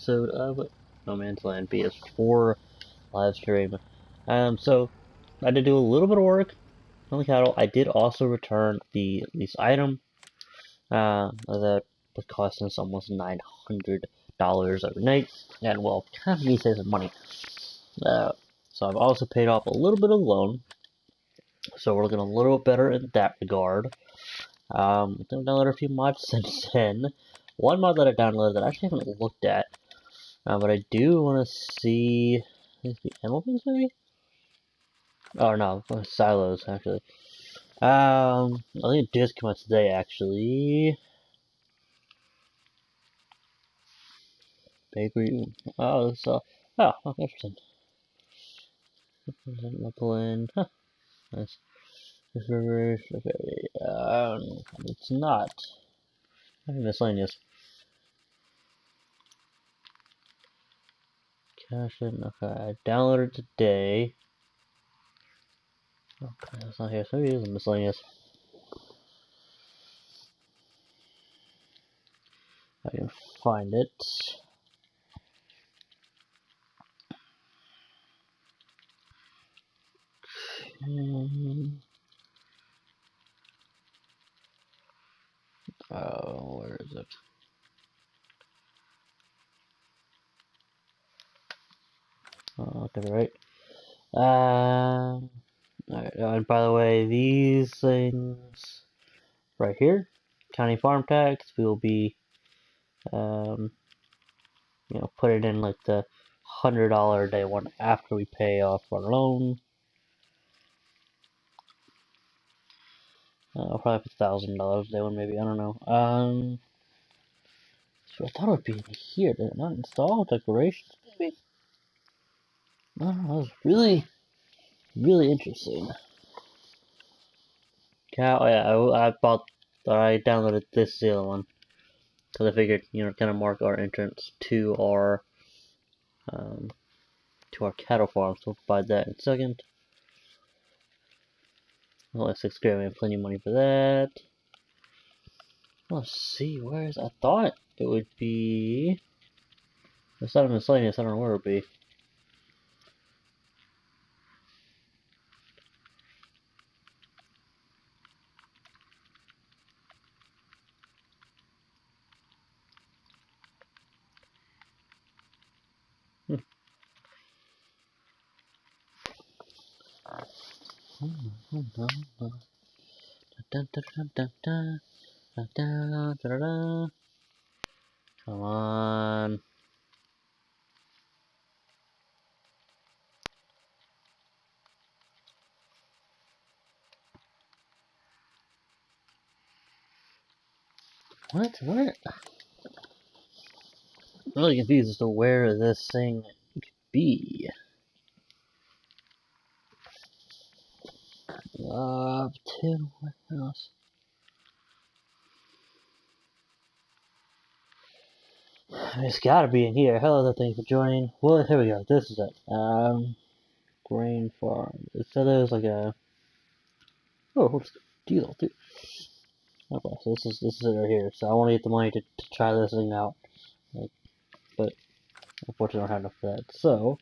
episode of No Man's Land PS4 live stream. So I did do a little bit of work on the cattle. I did also return the lease item. That was costing us almost $900 every night, and well, kind of me save some money. So I've also paid off a little bit of loan, so we're looking a little bit better in that regard. I've downloaded a few mods since then. One mod that I downloaded that I actually haven't looked at, but I do want to see the animal things maybe. Oh no, silos actually. I think it just came out today actually. Bakery. Oh, this oh, interesting. Mufflin. Huh. Nice. Okay. It's not. I think miscellaneous. Cash in. Okay, I downloaded today. Okay, that's not here. So maybe it is miscellaneous. I can find it. Oh, where is it? Oh, okay, right. Alright, and by the way, these things right here, county farm tax, we will be, put it in like the $100 a day one after we pay off our loan. Probably $1,000 a day one, maybe, I don't know. So I thought it would be in here. Did it not install decorations, maybe? Oh, that was really, really interesting. Cow, yeah, I downloaded this the other one. Because I figured, kind of mark our entrance um, to our cattle farm. So we'll buy that in a second. Only $6 grand, we have plenty of money for that. Let's see, where's, I thought it would be, it's not a miscellaneous, I don't know where it would be. Come on. What? Where? I'm really confused as to where this thing could be. Up to warehouse. It's gotta be in here. Hello there, thank you for joining. Well, here we go. This is it. Grain farm. So there's like a. Oh, what's diesel too? Okay, so this is it right here. So I want to get the money to try this thing out, but unfortunately I don't have enough for that. So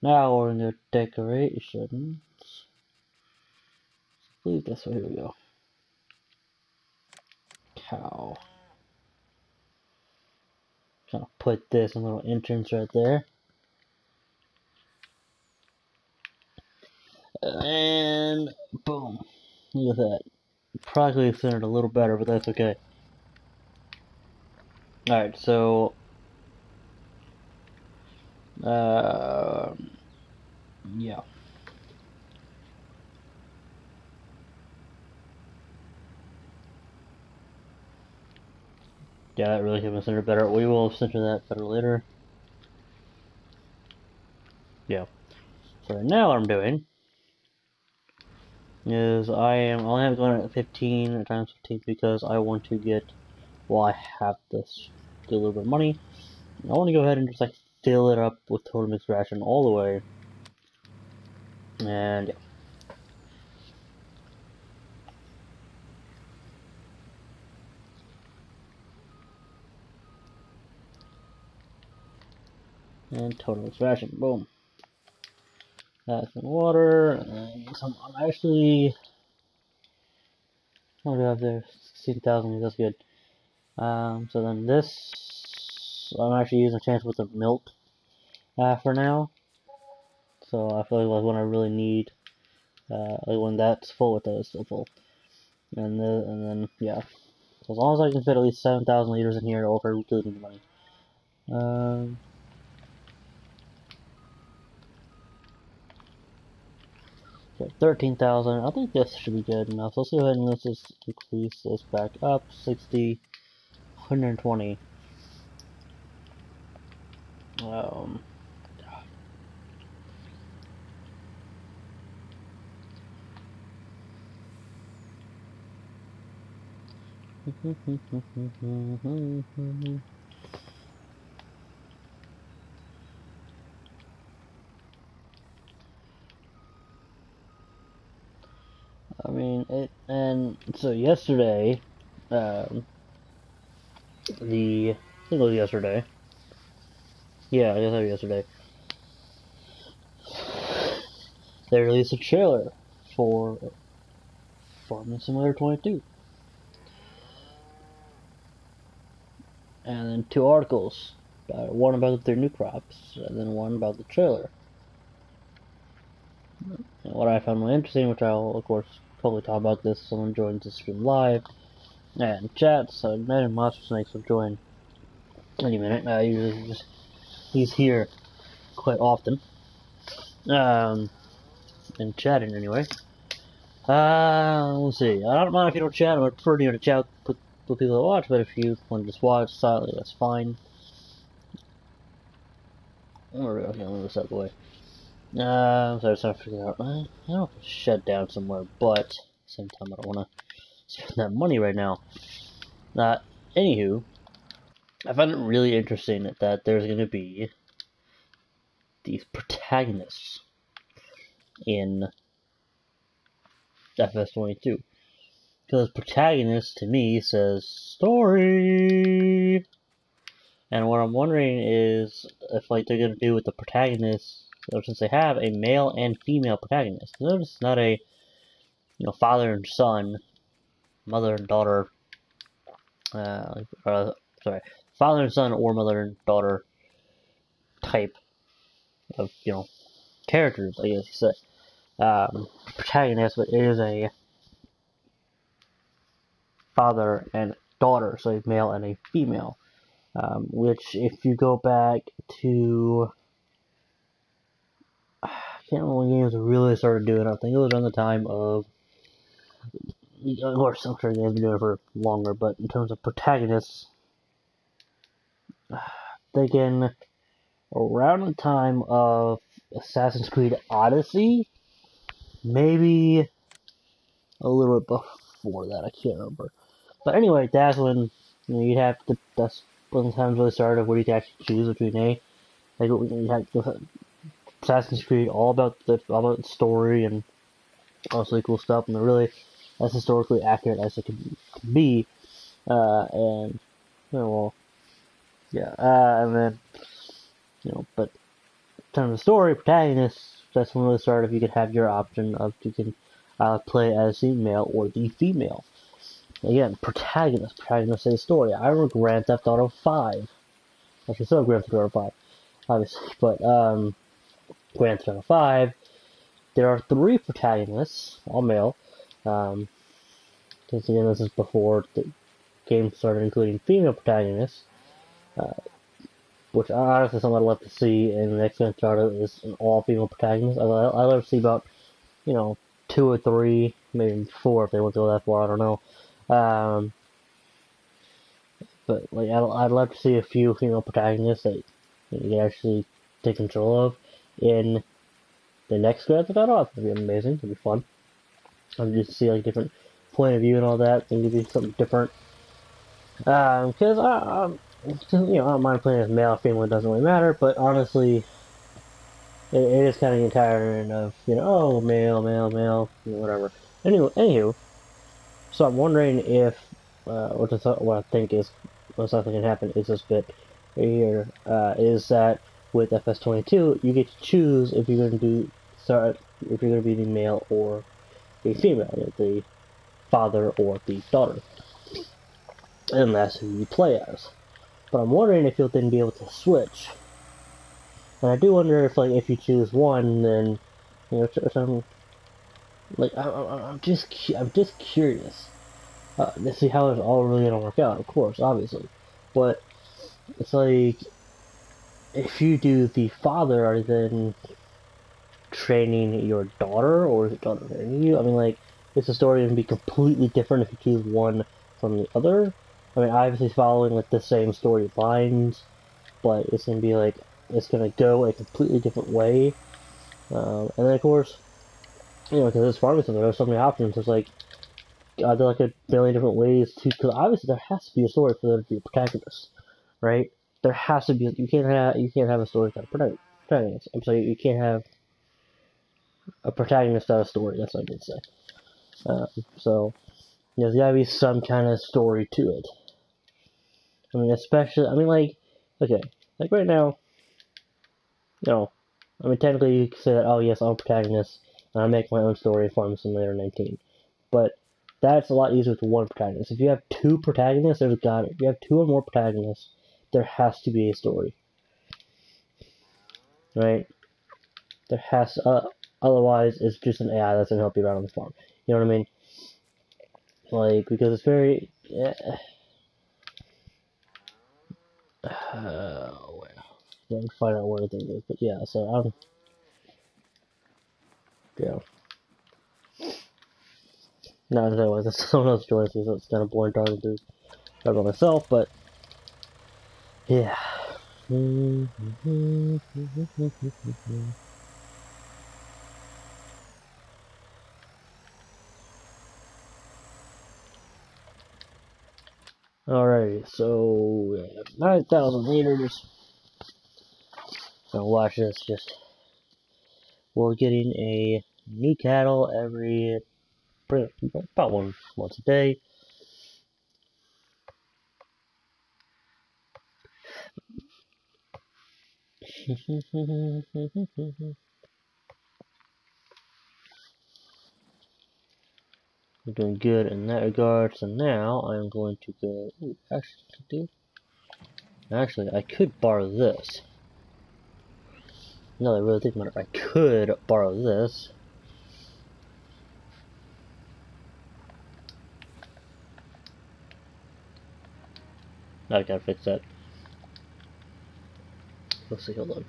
now we're gonna decorations. Leave this. So here we go. Cow. Gonna put this in a little entrance right there. And boom. Look at that. Probably centered a little better, but that's okay. Alright, so yeah. Yeah, that really could have centered better. We will center that better later. Yeah. So right now what I'm doing is I only have going at 15 times 15 because I want to get, well, I have this, get a little bit of money. I want to go ahead and just like fill it up with total mixed ration all the way. And yeah. And total extraction. Boom. That's some water, and some. I'm actually. What do we have there? 16,000. That's good. So then this. I'm actually using a chance with the milk for now. So I feel like when I really need. Like when that's full, with it's still full. And then, yeah. So as long as I can fit at least 7,000 liters in here, I'll really need money. So 13,000. I think this should be good enough. So let's go ahead and let's just increase this back up. 60, 120. I mean, and so yesterday, I think it was yesterday. Yeah, I guess it was yesterday. They released a trailer for Farming Simulator 22. And then 2 articles. One about their new crops, and then one about the trailer. And what I found really interesting, which I'll, of course, probably talk about this, someone joins the stream live and chat, so imagine Monster Snakes will join any minute. Usually he's here quite often. And chatting anyway. Let's see. I don't mind if you don't chat. I would prefer you to chat with people that watch, but if you want to just watch silently, that's fine. Okay, let me move this out of the way. So I just have to figure out. I don't have to shut down somewhere, but at the same time, I don't want to spend that money right now. Anywho, I find it really interesting that there's going to be these protagonists in FS22. Because protagonist to me says story. And what I'm wondering is if like they're gonna do with the protagonist, or since they have a male and female protagonist. Notice it's not a father and son, mother and daughter. Sorry, father and son or mother and daughter type of characters. I guess you say protagonist, but it is a father and daughter, so a male and a female. Which, if you go back to, I can't remember when games really started doing it. I think it was around the time of course, I'm sure games been doing it for longer, but in terms of protagonists, thinking around the time of Assassin's Creed Odyssey, maybe a little bit before that, I can't remember. But anyway, that's when you'd have to, that's when the times really started where you could actually choose between you had Assassin's Creed all about the story and all this really cool stuff, and they're really as historically accurate as it can be. And well, yeah, and then but in terms of story, protagonists, that's when it really started. If you could have your option of you can play as the male or the female. Again, protagonist say the story. I remember Grand Theft Auto 5. Actually, still Grand Theft Auto 5, obviously, but Grand Theft Auto 5. There are 3 protagonists, all male. Since again, this is before the game started including female protagonists, which honestly something I'd love to see in the next Grand Theft Auto is an all-female protagonist. I'd love to see about 2 or 3, maybe 4 if they want to go that far. I don't know. But like I'd love to see a few female protagonists that you can actually take control of in the next Grand Theft Auto. That'd be amazing. It'd be fun. I'd just see like different point of view and all that, and give you something different. Because I don't mind playing as male or female. It doesn't really matter. But honestly, it is kind of tiring of oh male, whatever. Anywho, so I'm wondering if what I think is what's not going to happen is this bit here is that with FS22, you get to choose if you're going to if you're going to be the male or the female, the father or the daughter, and that's who you play as. But I'm wondering if you'll then be able to switch. And I do wonder if, like, if you choose one, then, you know, some, like, I'm just curious to see how it's all really gonna work out. Of course, obviously, but it's like, if you do the father, are you then training your daughter, or is it daughter training you? I mean, like, is the story gonna be completely different if you choose one from the other? I mean, obviously following like the same story lines, but it's gonna be like, it's gonna go a completely different way. And then of course, you know, because it's farming simulator, there's so many options. There's like, there are like a million different ways to, because obviously there has to be a story for there to be a protagonist, right? There has to be. You can't have a story without a protagonist. I'm sorry, you can't have a protagonist without a story. That's what I did say. So there's gotta be some kind of story to it. I mean, especially, I mean, like, okay, like right now, you know, I mean, technically you could say that, oh yes, I'm a protagonist, and I make my own story in Farming Simulator 19. But that's a lot easier with one protagonist. If you have two protagonists, if you have two or more protagonists, there has to be a story. Right? There has to, otherwise it's just an AI that's gonna help you around on the farm. You know what I mean? Like, because it's very, well, let me find out where everything is. But yeah, so yeah. Not as I was, it's someone else joins me, so it's kind of boring talking to talk about myself, but yeah. Alrighty, so 9,000 liters. Now watch this. Just we're getting a new cattle every about once a day. We're doing good in that regard. So now I'm going to go. Ooh, actually, I could borrow this. No, I really think about it. I could borrow this. I gotta fix that. Let's see, hold on.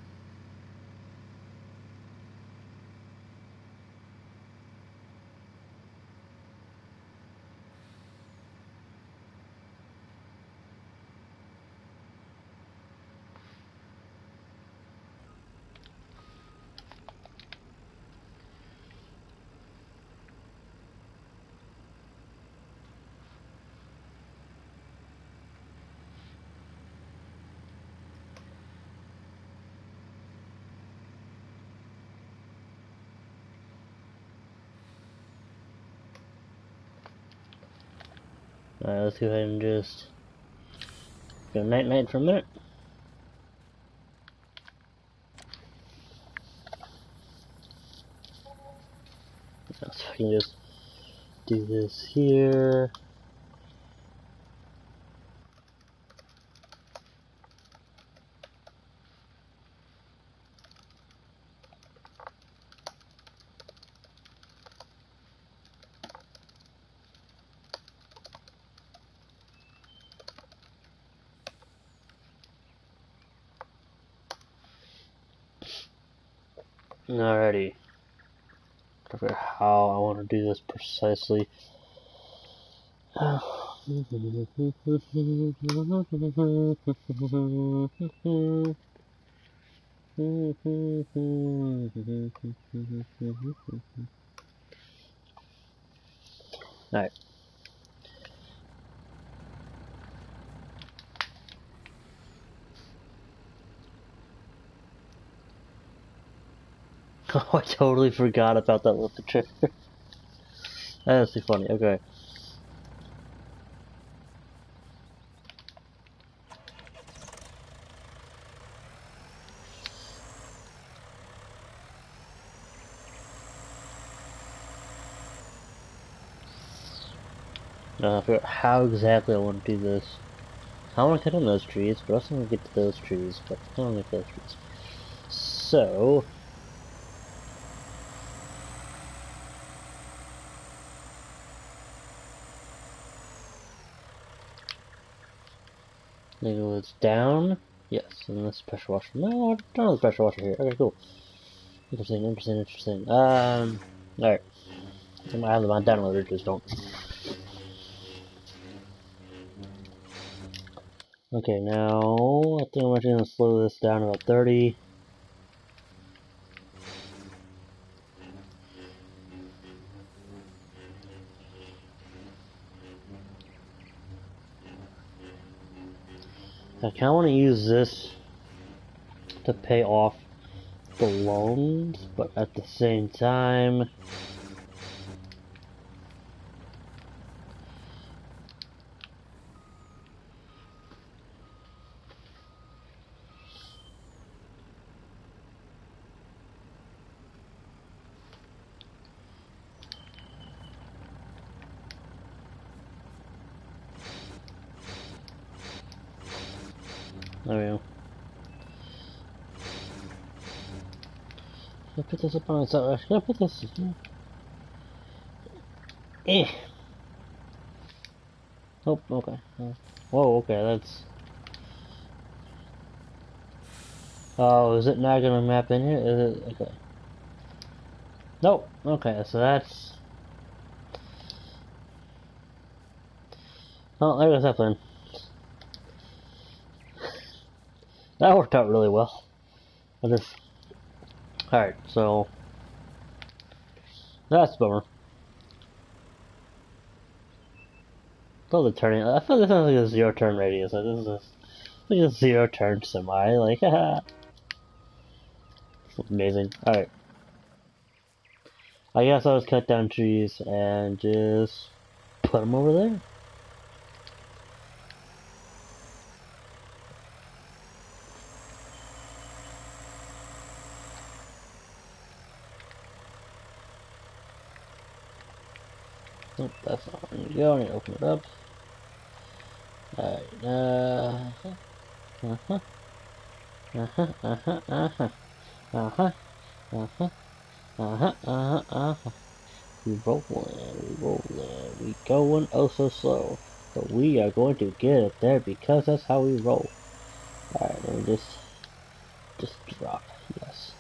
Alright, let's go ahead and just go night-night for a minute. So I can just do this here. Alrighty. I forget how I want to do this precisely. Alright. Oh, I totally forgot about that with the trigger. That's too funny. Okay. figure out how exactly I want to do this. I want to cut down those trees, but also want to get to those trees, but I don't want to get to those trees. So, maybe it's down. Yes, and this pressure washer. No, I don't have the pressure washer here. Okay, cool. Interesting, interesting, interesting. Alright. I have them on downloader, just don't. Okay, now I think I'm actually gonna slow this down to about 30. I kinda wanna use this to pay off the loans, but at the same time, there we go. Should I put this up on its own? Should I put this? Eh. Oh, okay. Whoa, okay, that's... Oh, is it not gonna map in here? Is it? Okay. Nope. Okay, so that's... Oh, there goes that plan. That worked out really well. I just... Alright, so... That's a bummer. Still the turning... I feel this sounds like a zero turn radius. Like, this is like a zero turn semi. Like, haha. Amazing. Alright. I guess I'll just cut down trees and just put them over there. Nope, that's not where you go. I need to open it up. Alright, uh-huh, uh-huh, uh-huh, uh-huh, uh-huh, uh-huh, uh-huh, uh-huh, uh-huh. We rolling, we going oh so slow. But we are going to get it there because that's how we roll. Alright, let me just drop, yes.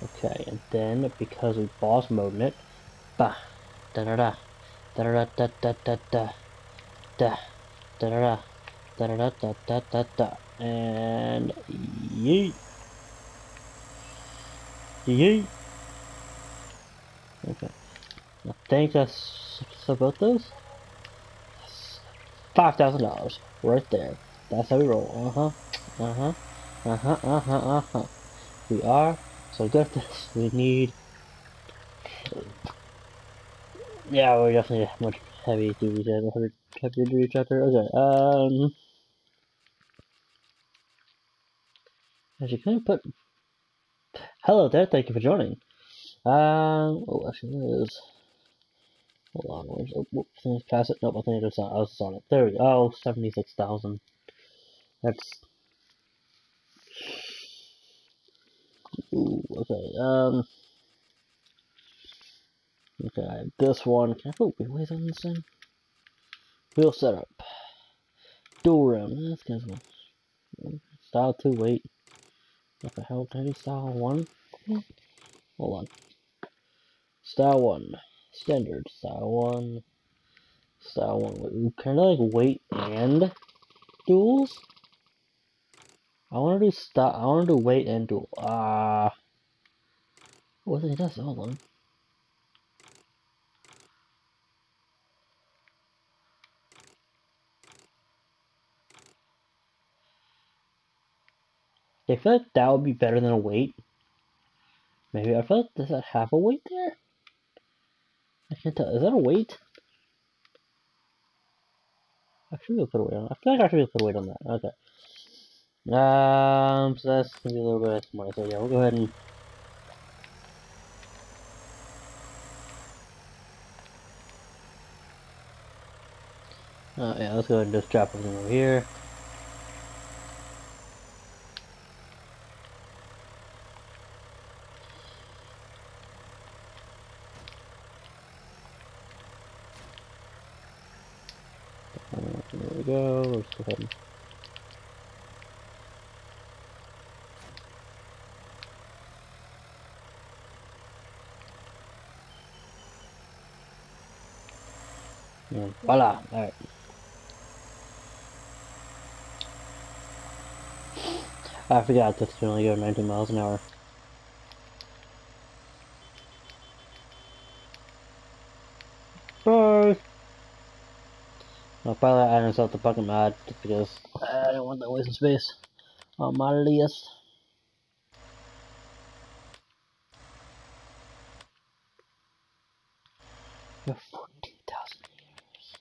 Okay, and then because we boss moding it, bah, da da da, da da da da da da da da da da da da da da da da, and yeet, yeet. Okay, I think that's about those. $5,000 right there. That's how we roll. We are so good at this. We need. Yeah, we're definitely much heavy duty heavy duty chapter. Okay. Actually, can I put? Hello there. Thank you for joining. Oh, actually, there is. Hold on. Where's? Oh, whoops, let's pass it. Nope, I think it's on. I was on it. There we go. Oh, 76,000. That's. Ooh. Okay. Okay. This one. Can I put wheelways on this thing? Wheel setup. Dual rim. That's good one. Style 2, wait. What the hell? Can I do style 1? Hold on. Style 1. Standard. Style 1. Style 1. Can I like wait and duels? I wanna do style. I wanna do wait and duel. What it does? Hold on. I feel like that would be better than a wait. Maybe I feel like does that have a wait there? I can't tell. Is that a wait? I should be able to put a wait on. I feel like I should be able to put a wait on that. Okay. So that's gonna be a little bit more. So yeah, we'll go ahead and. Yeah, let's go ahead and just drop everything over here. There we go. Let's go ahead and voila! Alright. I forgot this can only go 19 miles an hour. Bye! I'll probably add myself the bucket mod just because I don't want that waste of space on my list. We're 14,000 years.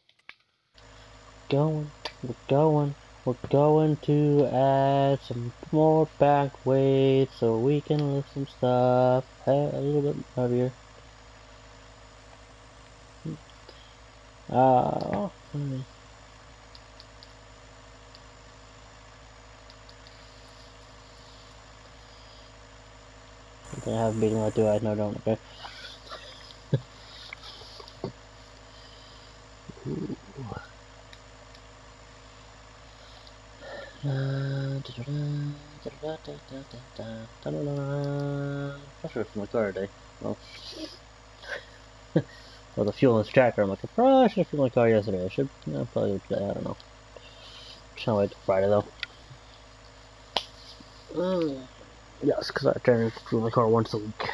We're going to add some more back weight so we can lift some stuff a little bit heavier. Oh, I have a beating like do I? No, don't. Okay. Pressure from the car today. Well, well, the fuel in this tractor. I'm like, I probably should have fueled my car yesterday. I should probably do that. I don't know. Just wait till Friday though. Yes, because I try to fuel my car once a week.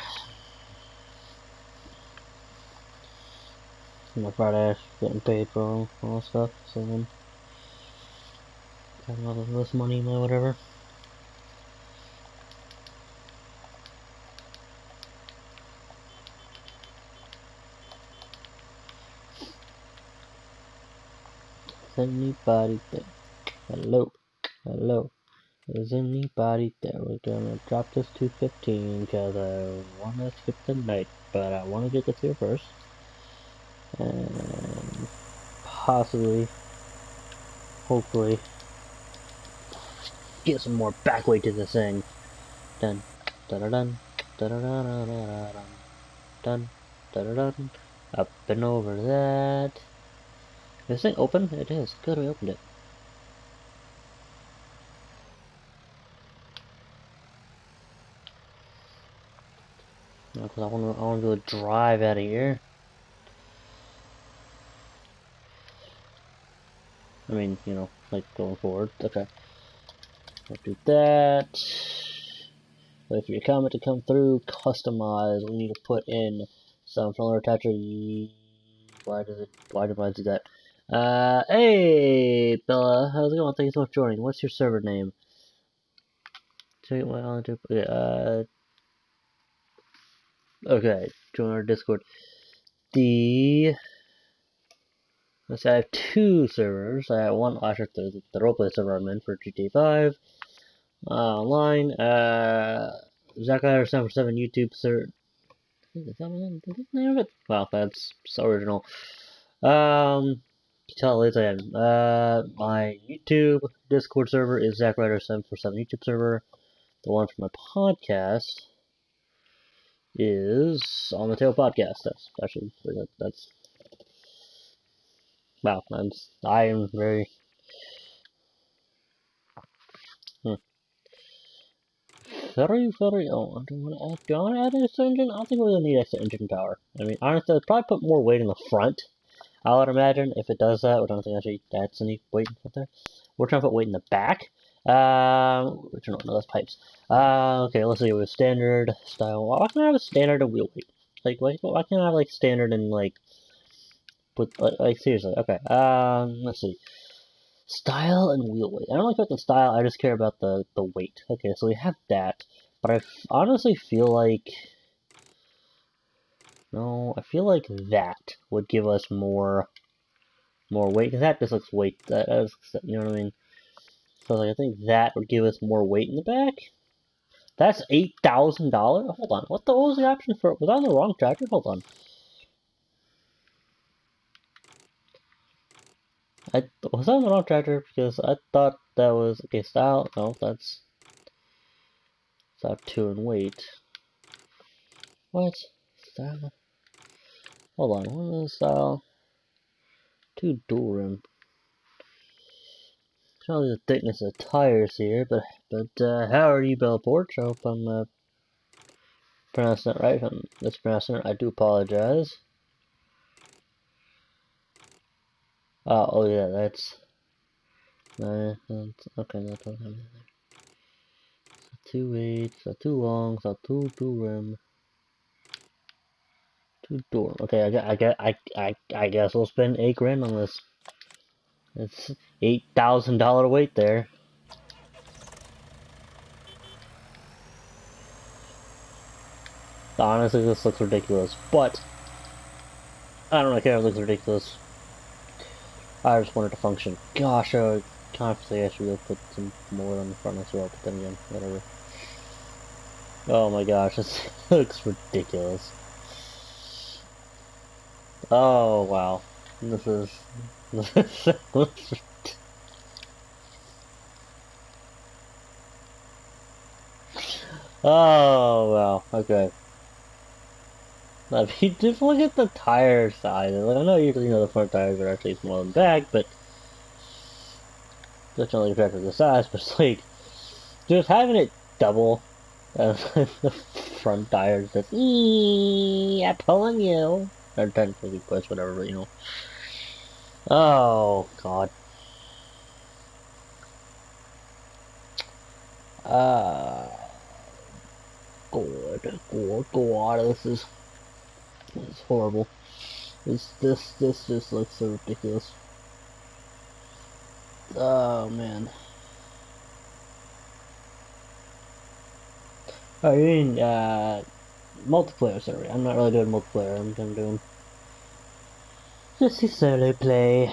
My Friday, getting paid for all that stuff. So then, having all this money, my whatever. Is anybody there? Hello, hello. Is anybody there? We're gonna drop this to 15 because I wanna skip the night, but I wanna get this here first. And possibly, hopefully, get some more back weight to this thing. Dun, dun, dun, dun, dun, dun, dun, dun, dun, dun, dun. Up and over that. Is this thing open? It is. Good, we opened it. Because I want to go drive out of here. I mean, you know, like going forward. Okay. I'll do that. Wait for your comment to come through. Customize. We need to put in some filler attacher. Why did mine do that? Hey, Bella. How's it going? Thank you so much for joining. What's your server name? Okay, join our Discord. Let's say I have two servers. I have one, actually, the roleplay server I'm in for GTA 5. Online, Zachariah747 YouTube server. Is that the name of it? Wow, that's so original. Tell it later I am. My YouTube Discord server is Zachariah747 YouTube server. The one for my podcast is On the Tail Podcast. That's actually, that's, wow, I am very, very, oh, do I want to add an extra engine? I don't think we're going to need extra engine power. I mean, honestly, I'd probably put more weight in the front. I would imagine if it does that, we don't think actually that's any weight up there. We're trying to put weight in the back. Which no, that's pipes. Okay, let's see. With standard style. Why can't I have a standard and wheel weight? Like, why can't I have like standard and like, put like seriously? Okay. Let's see. Style and wheel weight. I don't like the style. I just care about the weight. Okay, so we have that. But I honestly feel like no. I feel like that would give us more weight. Cause that just looks weight. You know what I mean? So like, I think that would give us more weight in the back. That's $8,000. Hold on. What was the option for? Was I on the wrong tractor? Hold on. Was that the wrong tractor? Because I thought that was okay. Style. No, that's style 2 and wait. What? Style? Hold on. What is style 2 dual rim? Probably the thickness of tires here, but how are you, Bell Porch? I hope I'm pronouncing it right. If I'm mispronouncing it, I do apologize. Oh yeah, that's okay. That's okay. Too wide, so too long, so too rim, too door. Okay, I guess we'll spend $8 grand on this. It's $8,000 weight there. Honestly, this looks ridiculous, but I don't really care if it looks ridiculous. I just want it to function. Gosh, I constantly I should put some more on the front as well, but then again, whatever. Oh my gosh, this looks ridiculous. Oh wow, this is oh wow, okay. If you just look at the tire size, like, I know usually the front tires are actually smaller than back, but that's not like attractive to the size, but it's like just having it double the front tires just I'm pulling you. Or technically push, whatever, but you know. Oh god. Uh God, this is horrible. This just looks so ridiculous. Oh man. Oh, you mean multiplayer server? I'm not really doing multiplayer. I'm doing just a solo play.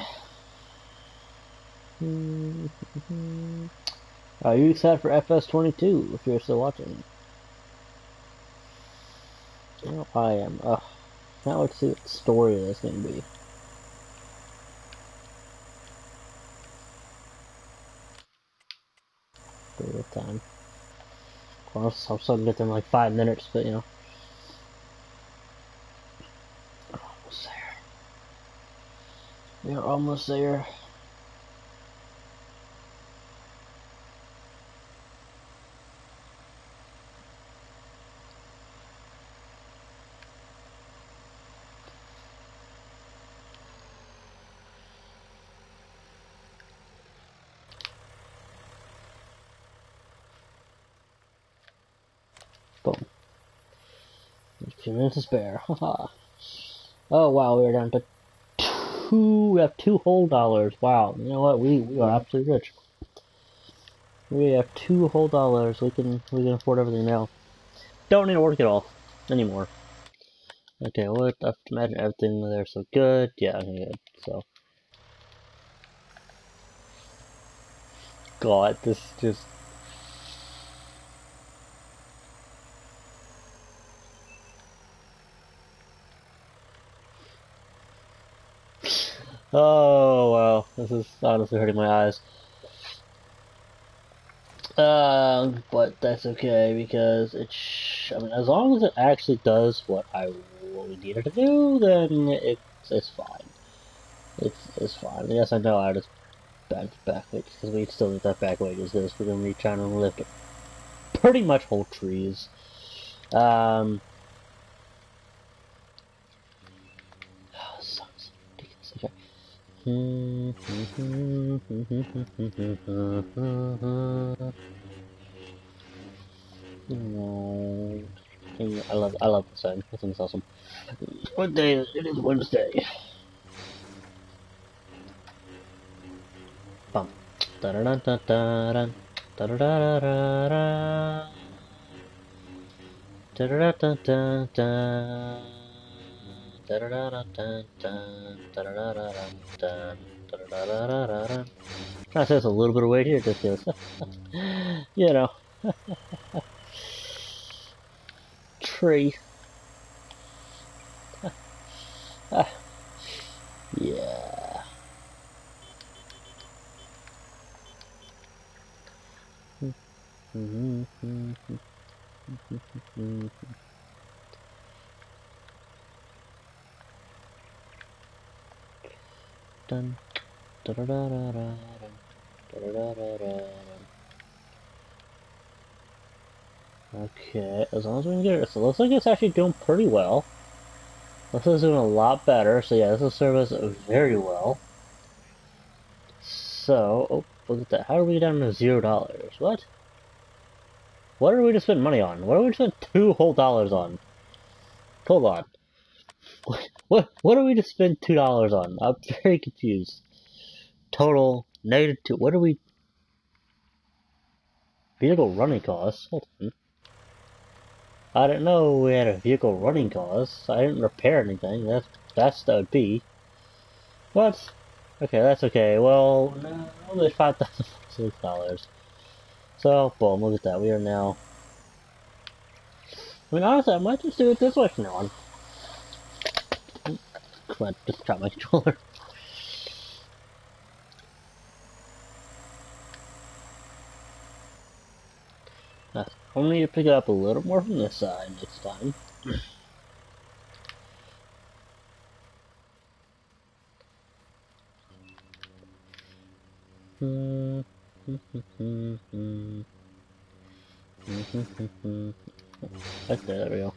Are you excited for FS22? If you're still watching, you know I am. Now let's see what the story is going to be. Story of time. Of course, I'm still gonna get them in like 5 minutes, but you know. We're almost there. We are almost there. Boom. There's 2 minutes to spare. Haha. Oh wow, we're down to two. We have two whole dollars. Wow. You know what? We are absolutely rich. We have two whole dollars. We can afford everything now. Don't need to work at all anymore. Okay, well, I have to imagine everything there so good. Yeah, okay, good. So, God, this just. Oh wow, this is honestly hurting my eyes. But that's okay because I mean, as long as it actually does what we need it to do, then it's fine. It's fine. Yes, I know I just back weight because we still need that back weight. Is this we're gonna be trying to lift pretty much whole trees. Um, sucks. Ridiculous. Okay. I love the song. I think it's awesome. What day is it? It is Wednesday. Bum. Da da da da da da da da da da. Da da da da da. Da da da da da da da da da da da da da da da. Trying to say it's a little bit of weight here, just because, you know, tree. Yeah. Dun, da da da da da, da da da da da. Okay, as long as we can get it, so it looks like it's actually doing pretty well. This is doing a lot better, so yeah, this will serve us very well. So, oh, look at that. How are we down to $0? What? What are we to spend money on? What are we to spend $2 whole on? Hold on. What are we to spend $2 on? I'm very confused. Total -2. What are we? Vehicle running costs? Hold on. I didn't know we had a vehicle running cost. I didn't repair anything. That would be. What? Okay, that's okay. Well, no, there's $5,006. So, boom, look at that. We are now. I mean, honestly, I might just do it this way from now on. Come on, just drop my controller. I'm gonna need to pick it up a little more from this side next time. Right there we go.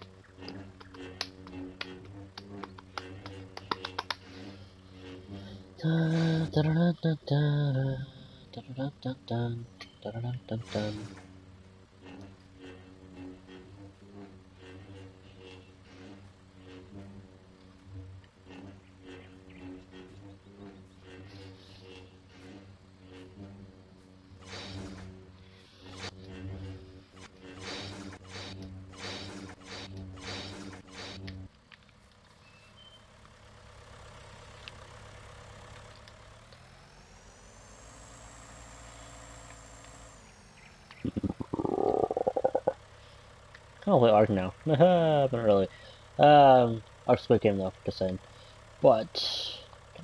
I'll play Ark now. But not really. Ark's a good game though, just saying. But,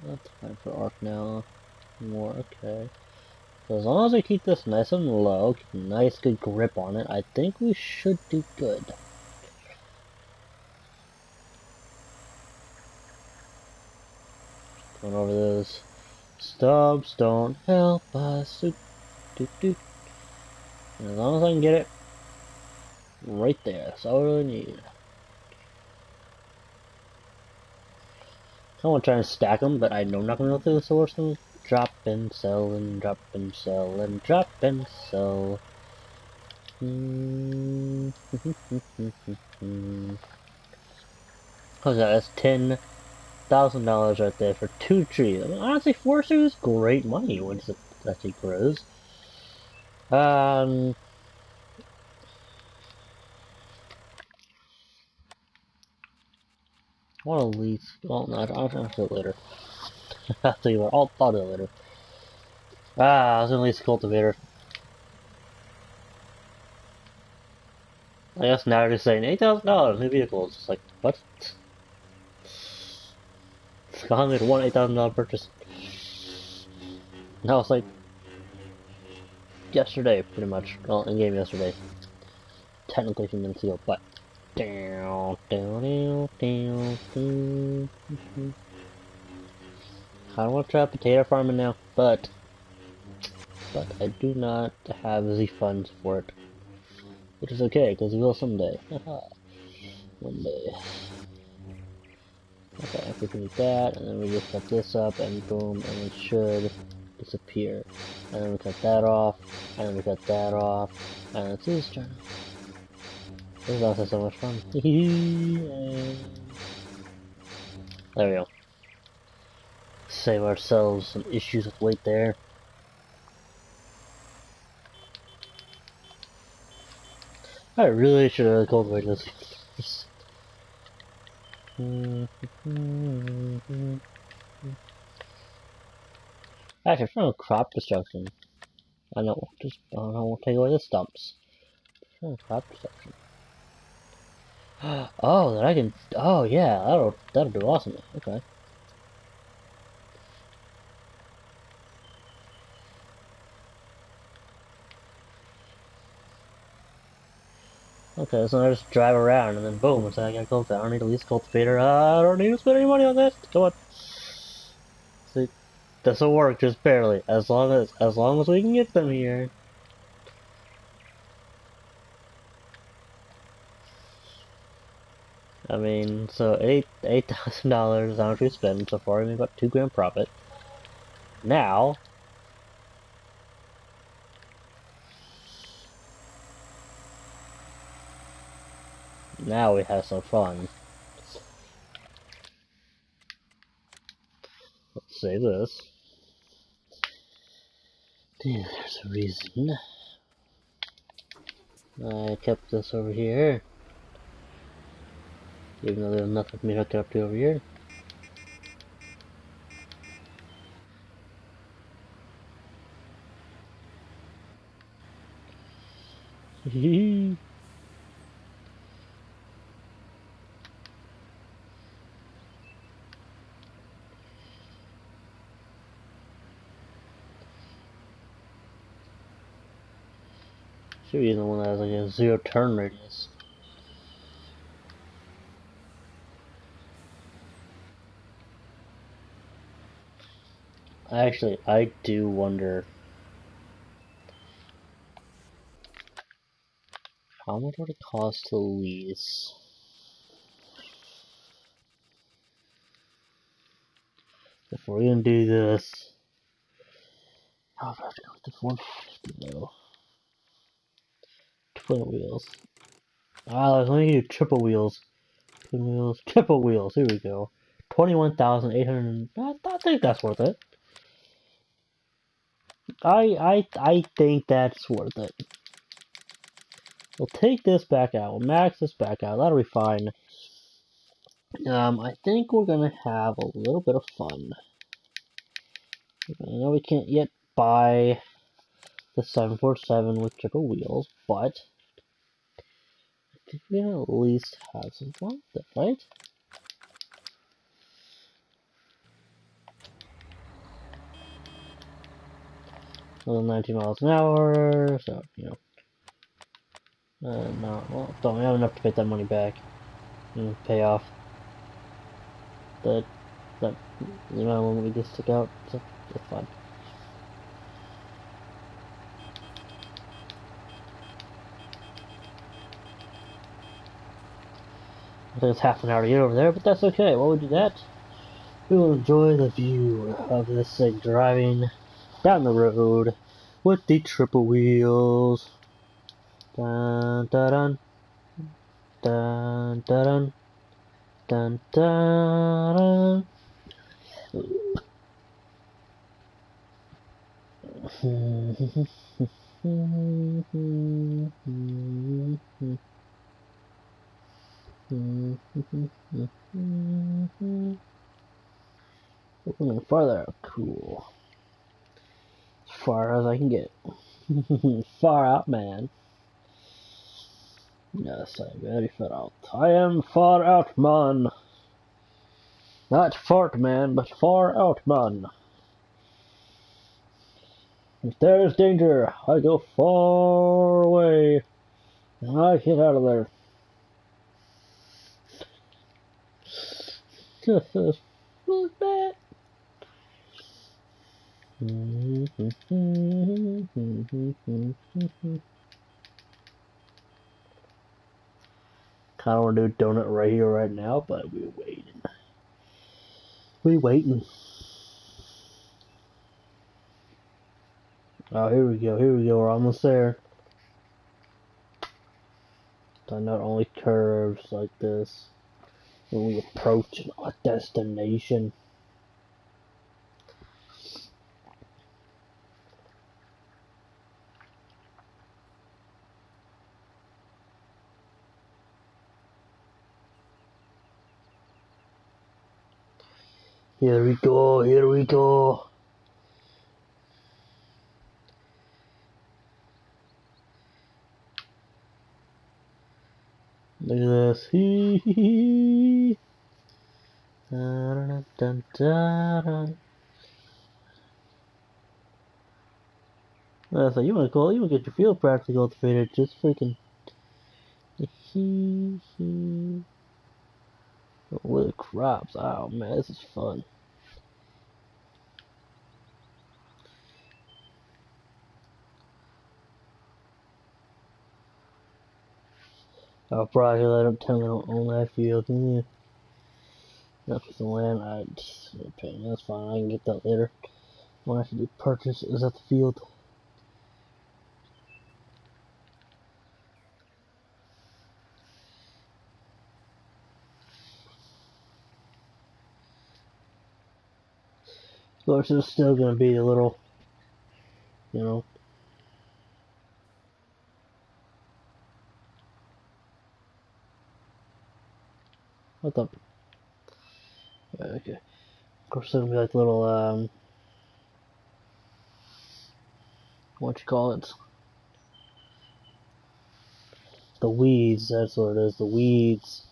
not time for Ark now. More, okay. So as long as we keep this nice and low, keep a nice good grip on it, I think we should do good. Going over those stubs don't help us. Doot, doot, doot. And as long as I can get it right there, that's all I really need. I want to try and stack them, but I know I'm not going to go through, so we're just going to drop and sell and drop and sell and drop and sell. How's that? That's $10,000 right there for 2 trees. I mean, honestly, forestry is great money once it actually grows. I want to lease. Well, no, I'll do it later. I'll tell you what. I'll do it later. I was gonna lease a cultivator. I guess now they're just saying $8,000 new vehicles. It's like what? It's I only one $8,000 purchase. No, it's like yesterday, pretty much. Well, in game yesterday. Technically a few minutes ago, but. Down, down, down, down, down. I don't want to try potato farming now, but I do not have the funds for it, which is okay because we will someday. One day. Okay, if we can do that, and then we just cut this up, and boom, and it should disappear. And then we cut that off, and then we cut that off, and it's his turn. This is also so much fun. There we go. Save ourselves some issues with weight there. I really should have cultivated this. Actually, from crop destruction. I know, just we'll take away the stumps. Crop destruction. Oh, that I can. Oh yeah, that'll do awesome. Okay. Okay, so I just drive around and then boom, it's like I got cultivator. I don't need a lease cultivator. I don't need to spend any money on this. Come on. See, this will work just barely. As long as we can get them here. I mean, so $8,000 is how much we spent so far. We made about $2 grand profit. Now, now we have some fun. Let's save this. Damn, there's a reason. I kept this over here, even though there's nothing for me to hook it up to over here. Hehe. Should be the one that has like a 0 turn radius. Actually, I do wonder how much would it cost to lease? If we're gonna do this, how do I have to go with the 450 though? Twin wheels. Let me do triple wheels. Twin wheels, triple wheels. Here we go. 21,800. I think that's worth it. I think that's worth it. We'll take this back out. We'll max this back out. That'll be fine. I think we're gonna have a little bit of fun. I know we can't yet buy the 747 with triple wheels, but I think we can at least have some fun with it, right? Another 19 miles an hour, so, you know. No, well, don't we have enough to pay that money back and pay off the amount of money we just took out, so that's fine. I think it's half an hour to get over there, but that's okay. While we do that, we will enjoy the view of this thing driving down the road with the triple wheels. Dun dun dun dun dun dun dun. Opening farther out, cool. As far as I can get. Far out, man. Yes, I'm very far out. I am far out, man. Not fart, man, but far out, man. If there's danger, I go far away. And I get out of there. Look back. Kinda wanna do a donut right here, right now, but we're waiting. We waiting. Oh, here we go, we're almost there. So not only curves like this when we approach our destination. Here we go, here we go. Look at this. Hee hee hee. Dun, dun, dun, dun. So you wanna get your field practice cultivated, just freaking With the crops. Oh man, this is fun. I'll probably let them tell me I don't own that field. Yeah. Not for the land. I just okay, that's fine. I can get that later. When I have to do purchases at the field. Of course, there's still gonna be a little, you know. What the? Okay. Of course, there's gonna be like little what you call it? The weeds. That's what it is. The weeds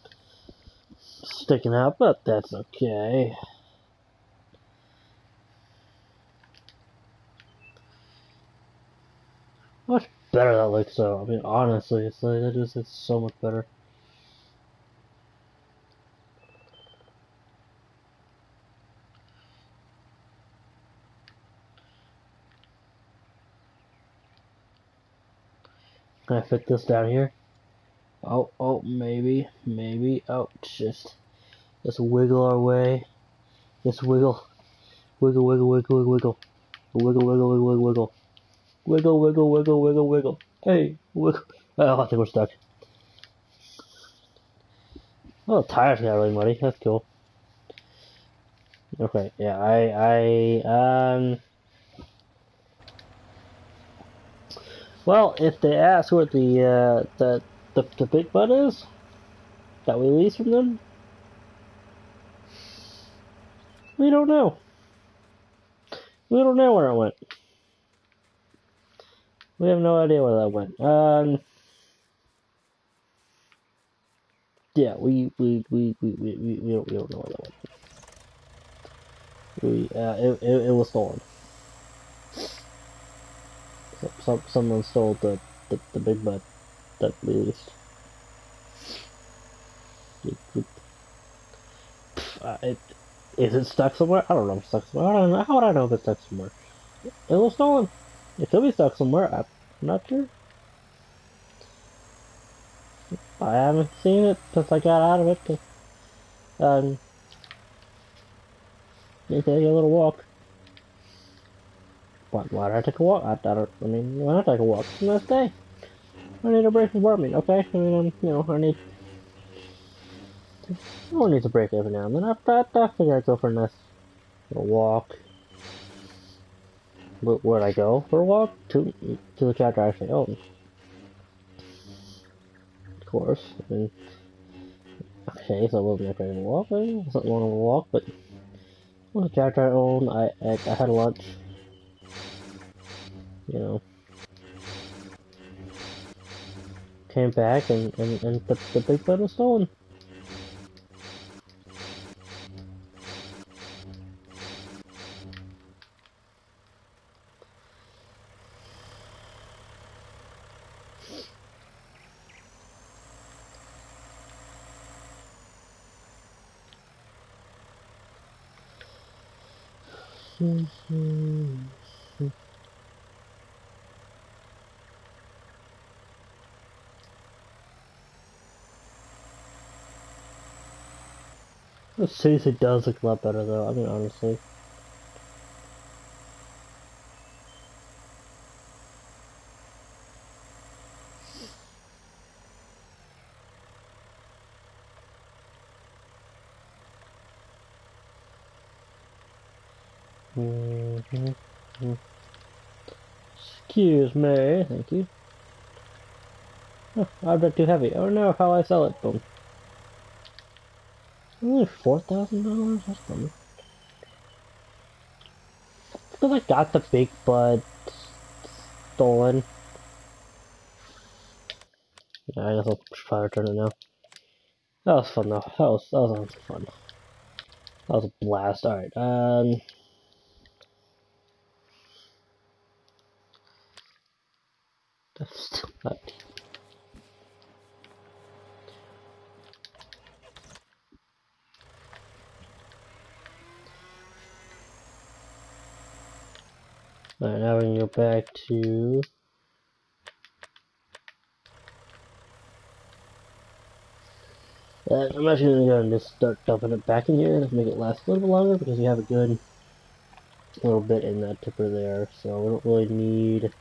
sticking out, but that's okay. Much better that looks though. I mean, honestly, it's like it's so much better. Can I fit this down here? Oh, maybe. Oh, just wiggle our way. Just wiggle, wiggle, wiggle, wiggle, wiggle, wiggle, wiggle, wiggle, wiggle, wiggle, wiggle, wiggle, wiggle, wiggle, wiggle. Hey, wiggle. Oh, I think we're stuck. Oh, the tires got really muddy. That's cool. Okay, yeah, well, if they ask what the big bud is that we lease from them, we don't know. We don't know where it went. We have no idea where that went. Yeah, we don't know where that went. It was stolen. Someone stole the big bud that we leased. Is it stuck somewhere? I don't know if it's stuck somewhere. I don't know. How would I know if it's stuck somewhere? It was stolen. It could be stuck somewhere. I'm not sure. I haven't seen it since I got out of it. Need to take a little walk. Why did I take a walk? I mean, why not take a walk? It's a nice day. I need a break from farming, okay? I mean, everyone needs a break every now and then. I figure I'd go for a nice little walk. Where'd I go for a walk? To the chapter I actually own. Of course. I mean, okay, so it wasn't a great walk. It wasn't long of a walk, but it was a chapter I own. I had lunch. You know, came back and the big bud was stolen. The seriously does look a lot better though, I mean honestly. Excuse me, thank you. Oh, object too heavy. Oh no, how I sell it? Boom. Only $4,000? That's funny. Because I got the big bud stolen. Yeah, I guess I'll try to return it now. That was fun though. That was honestly fun. That was a blast. Alright, that's still not. Alright, now we can go back to... I'm actually going to go and just start dumping it back in here to make it last a little bit longer, because we have a good little bit in that tipper there, so we don't really need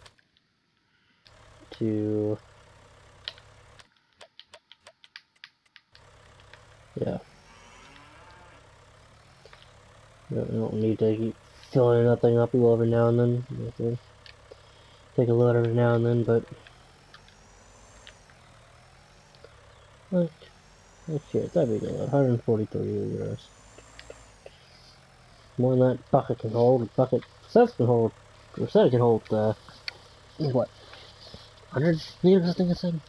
to... Yeah. We don't need to keep filling that thing up every now and then. You have to take a load every now and then, but... Like, okay, that'd be good. 143 liters. More than that bucket can hold. A bucket says can hold, or said it can hold, what, 100 liters, I think I said?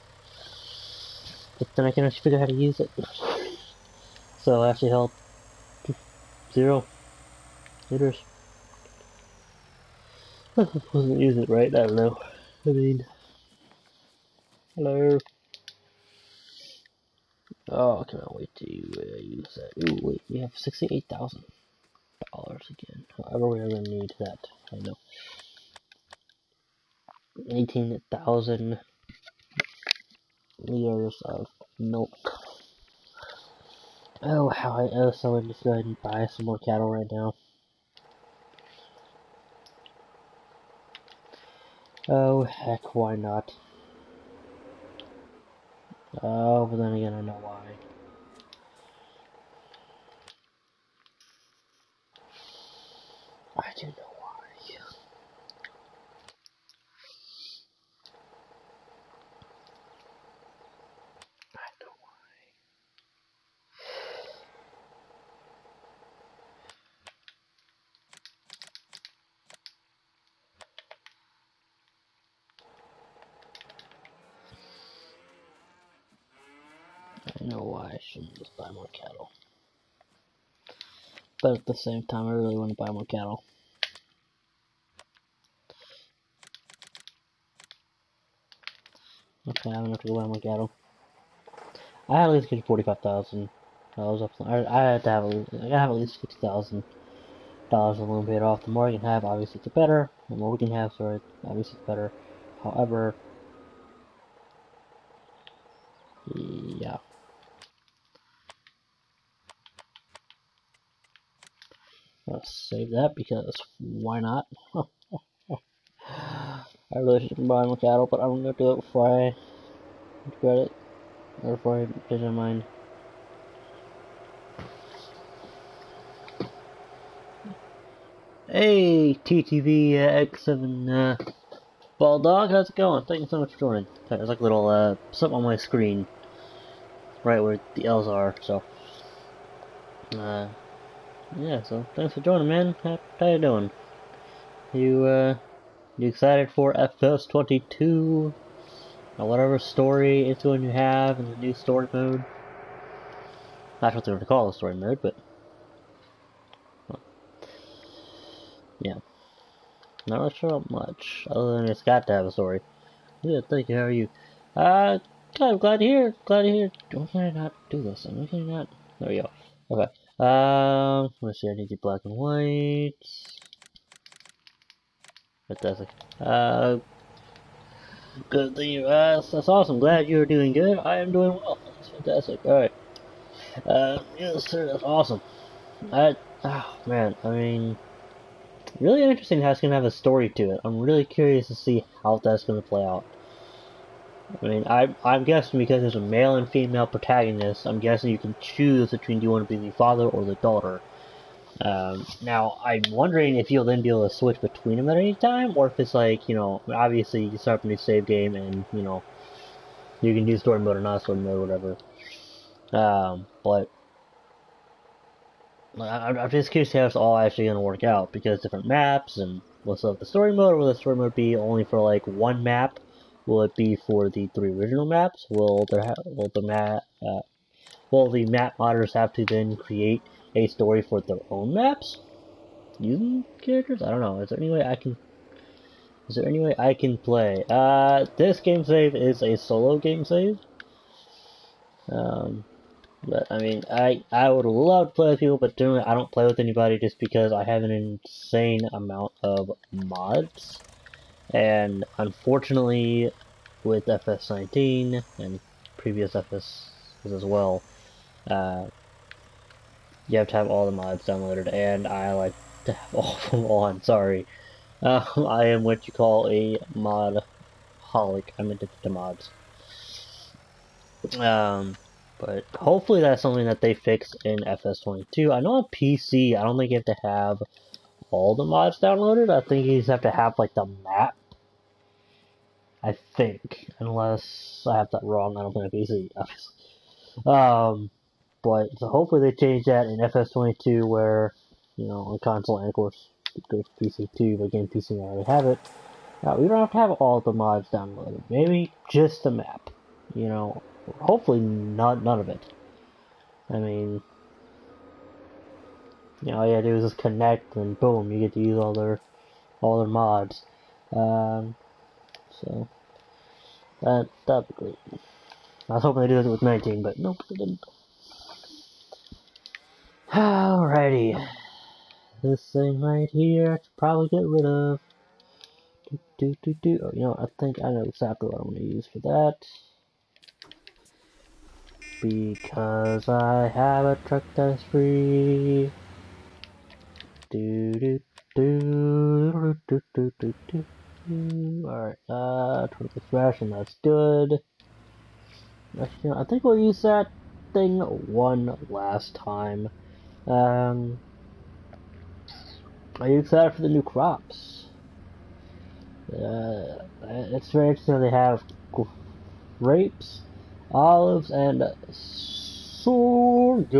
But then I can actually figure out how to use it. So I actually held 0 liters. Wasn't using it right, I don't know. I mean, hello. Oh, I cannot wait to use that. Ooh, wait, we have $68,000 again. However, we're gonna need that. I know. 18,000 liters of milk. Oh, how I also would just go ahead and buy some more cattle right now. Oh, heck, why not? Oh, but then again, I know why. I do know why. I know why. I know why I shouldn't just buy more cattle. But at the same time, I really want to buy more cattle. Okay, I'm gonna have to go buy more cattle. I had at least get $45,000 up. I had to have I gotta have at least $50,000 of loan paid off. The more I can have, obviously, the better. The more we can have, sorry, obviously, the better. However, yeah. Let's save that because why not? I really shouldn't buy more cattle, but I'm gonna do it before I regret it, or before I change my mind. Hey, TTV X7 Ball Dog, how's it going? Thank you so much for joining. There's like a little something on my screen, right where the L's are. So, yeah. So thanks for joining, man. How you doing? You excited for FS22? Or whatever story it's going to have in the new story mode? That's what they're going to call the story mode, but well, yeah. Not really sure how much, other than it's got to have a story. Yeah, thank you, how are you? I'm glad to hear, Why can I not do this? Why can I not? There we go. Okay. Let's see, I need the black and white. Fantastic. Good thing you asked. That's awesome. Glad you're doing good. I am doing well. That's fantastic. Alright. Yes, sir, that's awesome. Oh, man, I mean, really interesting how it's going to have a story to it. I'm really curious to see how that's going to play out. I mean, I'm guessing because there's a male and female protagonist, I'm guessing you can choose between do you want to be the father or the daughter. Now, I'm wondering if you'll then be able to switch between them at any time, or if it's like, you know, obviously you start up a new save game and, you know, you can do story mode or not story mode, whatever. But I'm just curious how it's all actually going to work out, because different maps, and what's up the story mode, or will the story mode be only for like one map? Will it be for the 3 original maps? Will the map modders have to then create a story for their own maps using characters? I don't know. Is there any way I can play? This game save is a solo game save. But I mean, I would love to play with people, but generally I don't play with anybody just because I have an insane amount of mods. And unfortunately, with FS19 and previous FS as well, uh, you have to have all the mods downloaded, and I like to have all of them on. Sorry, I am what you call a mod holic. I'm addicted to mods. Um, but hopefully that's something that they fix in FS22. I know on PC, I don't think you have to have all the mods downloaded. I think you just have to have like the map. I think, unless I have that wrong, I don't think on PC, obviously. But so hopefully they change that in FS22, where on console and of course it goes to PC too. But again, PC already have it. We don't have to have all the mods downloaded. Maybe just the map. Hopefully not none of it. I mean, all you gotta do is just connect, and boom, you get to use all their mods. Um, so that'd be great. I was hoping they did it with 19, but nope, they didn't. Alrighty, this thing right here, I should probably get rid of. Oh, I think I know exactly what I'm gonna use for that. Because I have a truck that's free. Alright, 26 ration, that's good. Actually, I think we'll use that thing one last time. Are you excited for the new crops? It's very interesting. They have grapes, olives, and sorghum.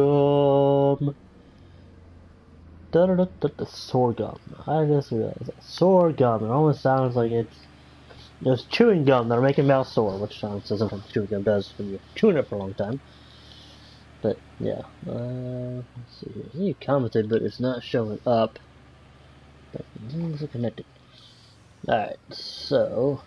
Sorghum. I just realized that. Sorghum. It almost sounds like it's chewing gum that'll make your mouth sore, which sounds sometimes chewing gum does when you're chewing it for a long time. But yeah, let's see here. You commented, but it's not showing up. But things are connected. Alright, so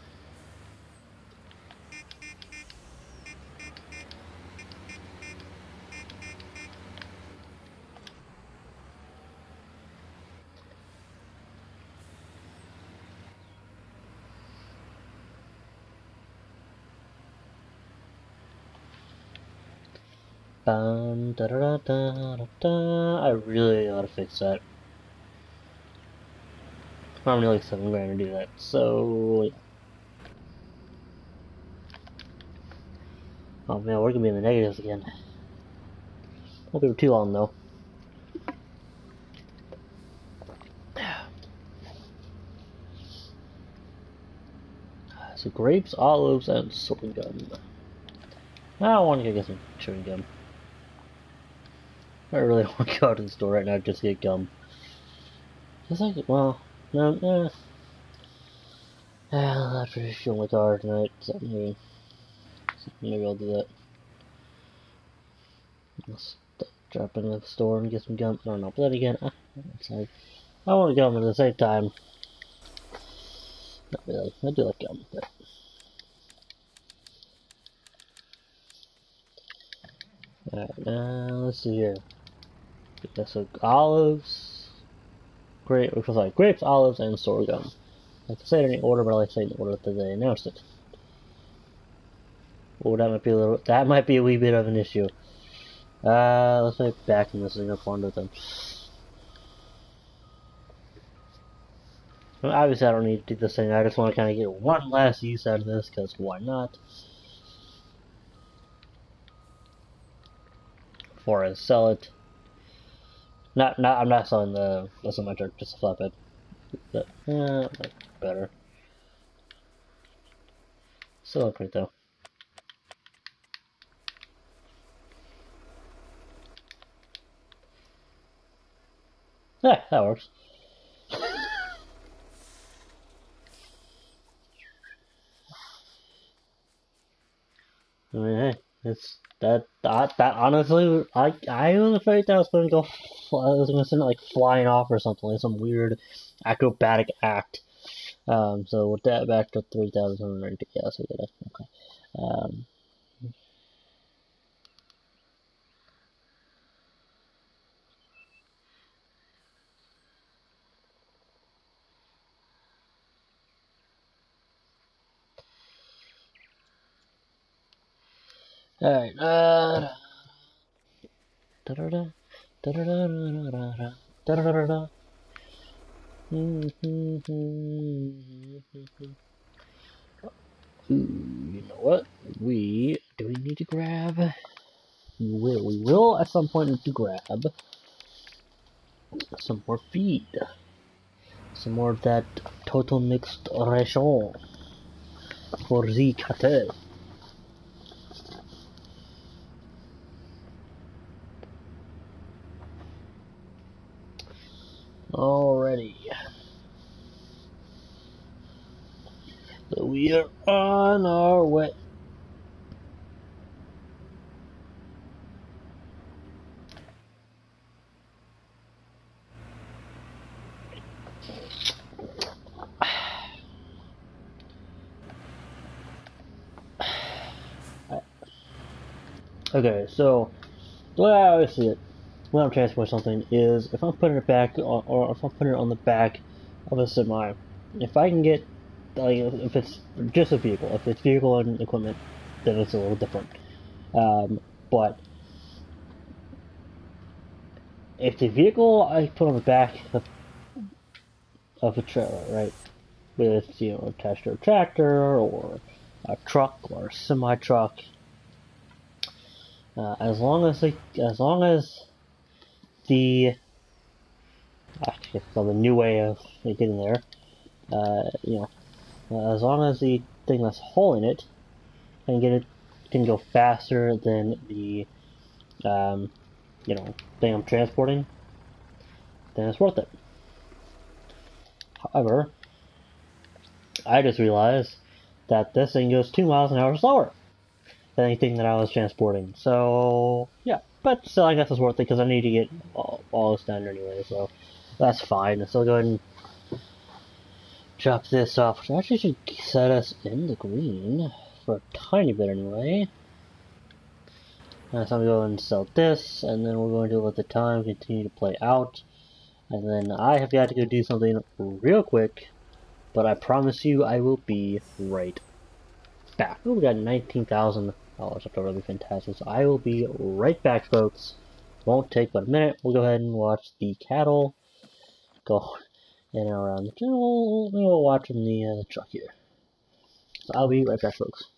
da da da da da da. I really ought to fix that. I'm only like $7 to do that. So yeah. Oh man, we're gonna be in the negatives again. Won't be for too long though. So grapes, olives, and sorghum. I want to go get some chewing gum. I really want to go to the store right now just to get gum. Just like, well, no, after feeling my car tonight, so maybe I'll do that. Let's drop in the store and get some gum. I don't know, but then again, it's like, I want gum, but at the same time, not really. I do like gum, but. Alright, let's see here. Yeah, so olives, grapes, olives, and sorghum. I have to say it in the order, but I like to say it in the order that they announced it. Oh, that might be a wee bit of an issue. Let's try backing this thing up onto them. I mean, obviously I don't need to do this thing, I just want to kind of get one last use out of this, because why not? Before I sell it. I'm not selling the my truck, just a flatbed. But, better. Still look great though. Yeah, that works. I mean, hey, it's that honestly, I was afraid that I was going to go, I was going to send it like flying off or something, like some weird acrobatic act. So with that back to 3,000, yeah, so we got okay. Alright, da-da-da, da-da-da-da-da-da, da-da-da-da-da. You know what? Do we need to grab? We will at some point need to grab some more feed. Some more of that total mixed ration for the cattle. Alrighty. So we are on our way. Okay, so the way I always see it when I'm transporting something is if I'm putting it back or if I'm putting it on the back of a semi, if I can get like if it's just a vehicle, if it's vehicle and equipment, then it's a little different. But if the vehicle I put on the back of a trailer, right, with attached to a tractor or a truck or a semi truck, as long as the the new way of getting there, as long as the thing that's hauling it can go faster than the um, thing I'm transporting, then it's worth it. However, I just realized that this thing goes 2 miles an hour slower than anything that I was transporting. So yeah, but still, I guess it's worth it because I need to get all this done anyway. So that's fine. So I'll go ahead and drop this off, which actually should set us in the green for a tiny bit anyway. So I'm going to go and sell this, and then we're going to let the time continue to play out. And then I have got to go do something real quick, but I promise you I will be right back. Oh, we got $19,000 left over, that'll be fantastic. So I will be right back, folks. Won't take but a minute. We'll go ahead and watch the cattle go in and around the tunnel. We'll watch from the truck here. So I'll be right back, folks.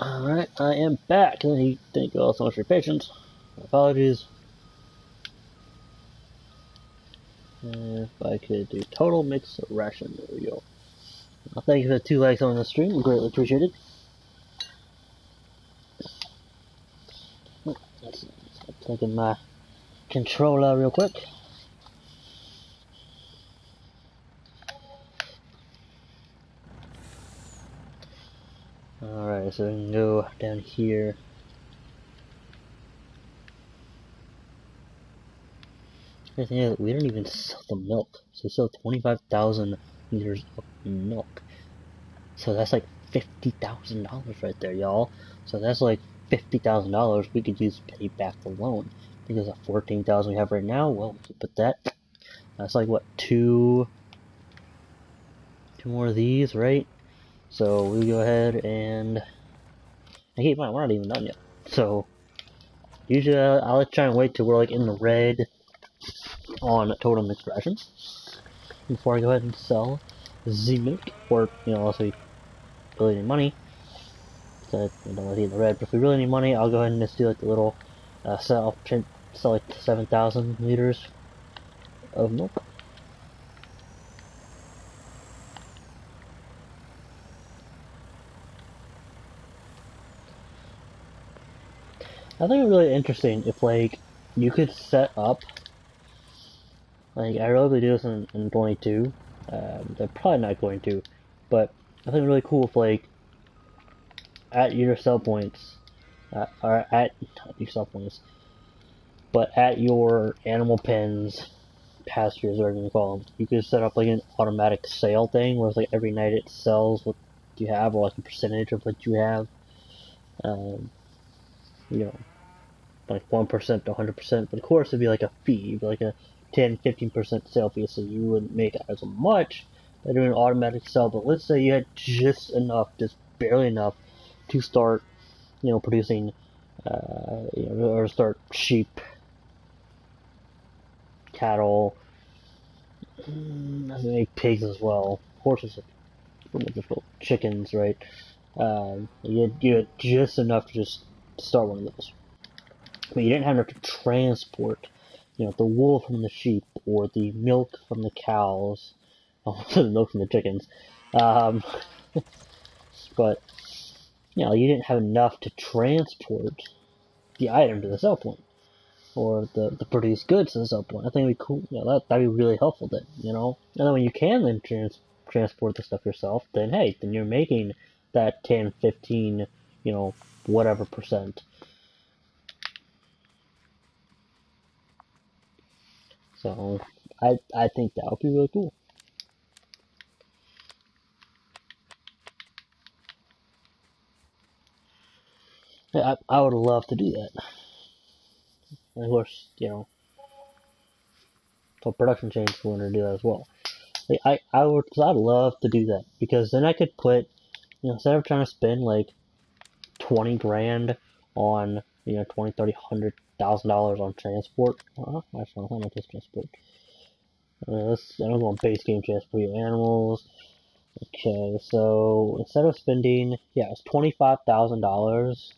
Alright, I am back. Thank you all so much for your patience. Apologies. If I could do total mix ration, there we go. Thank you for the 2 likes on the stream, greatly appreciated. Let's plug in my controller real quick. Alright, so we can go down here. The thing is, we don't even sell the milk. So we sell 25,000 liters of milk. So that's like $50,000 right there, y'all. So that's like $50,000 we could use to pay back the loan. Because of 14,000 we have right now, well, we put that. That's like what, two more of these, right? So we go ahead and keep in mind we're not even done yet. So usually I'll try and wait till we're like in the red on total mixed rations before I go ahead and sell the milk, or unless we really need money. So I don't want to be in the red. But if we really need money, I'll go ahead and just do like a little sell like 7,000 liters of milk. I think it's really interesting if like you could set up, like I really do this in 22. They're probably not going to, but I think it's really cool if like at your sell points, or at not your sell points, but at your animal pens, pastures, or whatever you call them, you could set up like an automatic sale thing where it's like every night it sells what you have, or like a percentage of what you have. Um, you know, like 1% to 100%, but of course it'd be like a fee, it'd be like a 10-15% sale fee, so you wouldn't make as much by doing an automatic sell. But let's say you had just enough, just barely enough, to start, producing, or start sheep, cattle, maybe pigs as well, horses, chickens, right? You had just enough to just start one of those. But you didn't have enough to transport, the wool from the sheep or the milk from the cows, also the milk from the chickens. Um, but you didn't have enough to transport the item to the sell point or the produced goods to the sell point. I think it'd be cool. That'd be really helpful then. And then when you can then transport the stuff yourself, then hey, then you're making that 10, 15, whatever percent. So I think that would be really cool. I would love to do that. And of course, for production chains, we want to do that as well. Cause I'd love to do that because then I could put, instead of trying to spend like 20 grand on, 20, 30, $100,000 on transport. Actually, how much is transport? I'm going base game transport your animals. Okay, so instead of spending, it's $25,000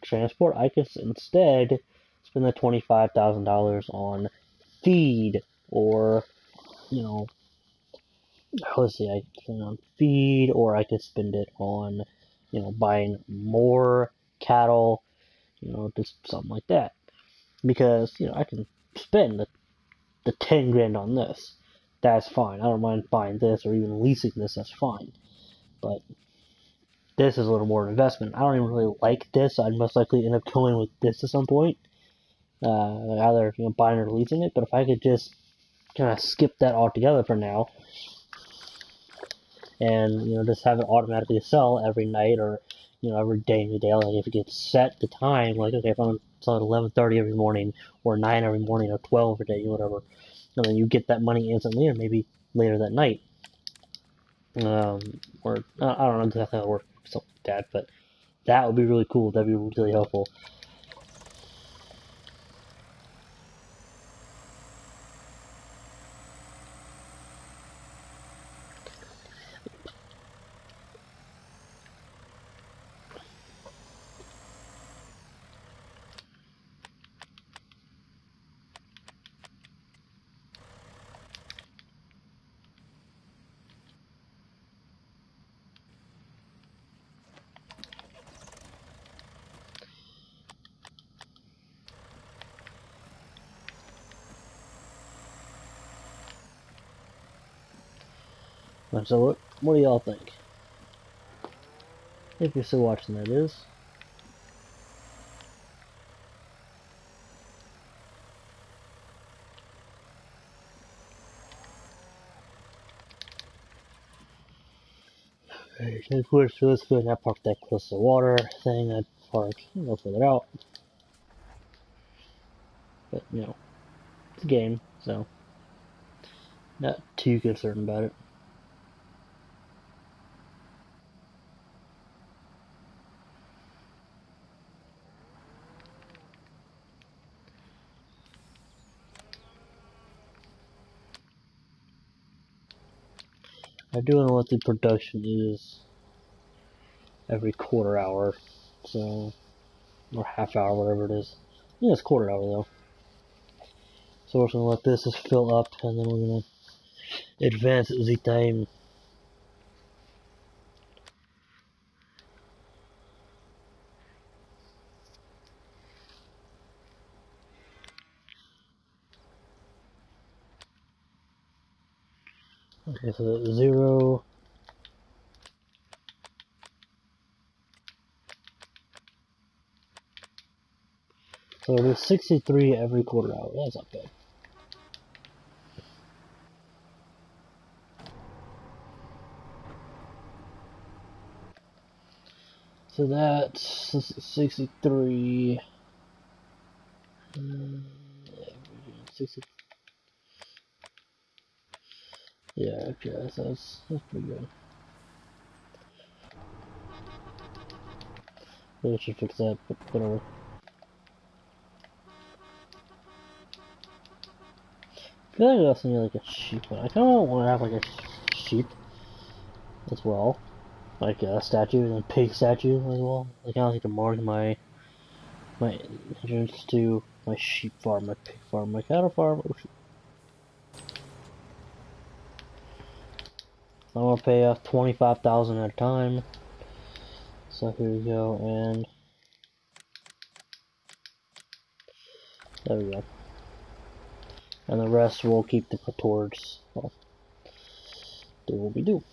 transport, I could instead spend the $25,000 on feed, or let's see, I could spend it on feed, or I could spend it on buying more cattle, just something like that, because I can spend the 10 grand on this. That's fine. I don't mind buying this or even leasing this. That's fine. But this is a little more investment. I don't even really like this. I'd most likely end up going with this at some point. Either buying or leasing it. But if I could just kind of skip that altogether for now, and just have it automatically sell every night, or every day in the day, like if it gets set the time, like okay, if I'm selling 11:30 every morning, or 9 every morning, or 12 every day, whatever, and then you get that money instantly, or maybe later that night. Or I don't know exactly how it works, something like that, but that would be really cool. That'd be really helpful. And so what do y'all think? If you're still watching, that is. Of course, for this good, I parked that close to the water thing. I'd park a little further out. But, you know, it's a game, so not too concerned about it. I do know what the production is every quarter hour, so, or half hour, whatever it is. Yeah, it's quarter hour though. So we're gonna let this just fill up, and then we're gonna advance the time. Okay, so 0. So it is 63 every quarter hour. That's not bad. So that's 63. 60. Yeah, okay, that's pretty good. Maybe I should fix that, but whatever. I feel like I also need like a sheep one. I kind of want to have like a sheep as well, like a statue and a pig statue as well. Like I like to mark my entrance to my sheep farm, my pig farm, my cattle farm. Oh, I want to pay off 25,000 at a time. So here we go, and there we go. And the rest will keep the towards. Well, do what we do.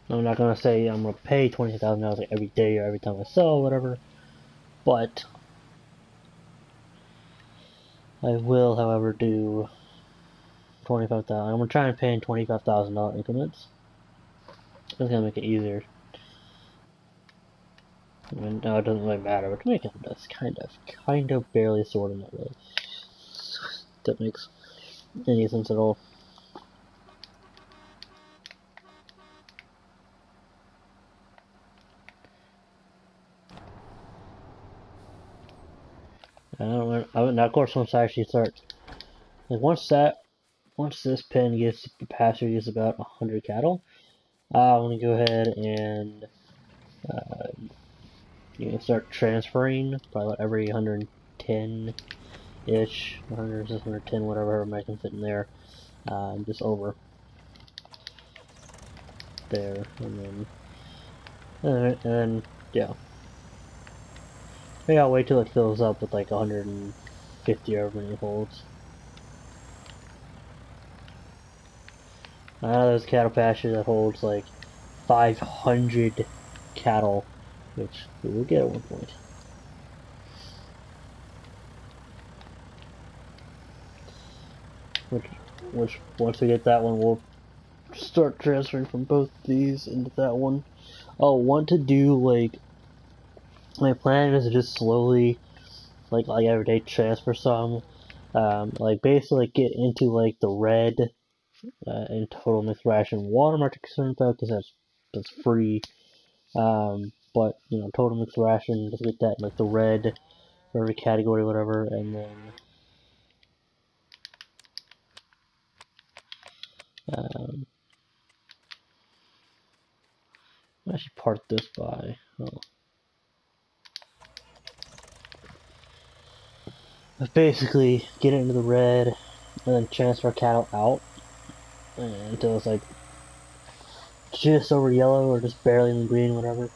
I'm not gonna say I'm gonna pay $20,000 like every day or every time I sell, whatever. But I will, however, do 25,000. I'm gonna try and pay in $25,000 increments. It's gonna make it easier. I mean, no, it doesn't really matter, but to make it does kind of barely, sort of, not really. That makes any sense at all. Now, of course, once I actually start, like once this pen gets capacity is about 100 cattle, I'm gonna go ahead and you can start transferring probably about every 110-ish, 100, 110, whatever I can fit in there, just over there, and then yeah. Maybe I'll wait till it fills up with like 150 or however many it holds. I know there's a cattle pasture that holds like 500 cattle, which we will get at one point. Which once we get that one, we'll start transferring from both these into that one. I'll want to do like my plan is to just slowly, like every day, transfer some, like basically get into like the red in total mixed ration watermark concerned though, because that's free. But you know, total mixed ration, just get that like the red for every category, whatever, and then I should part this by. Oh. But basically, get it into the red, and then transfer cattle out until it's like just over yellow or just barely in the green, whatever.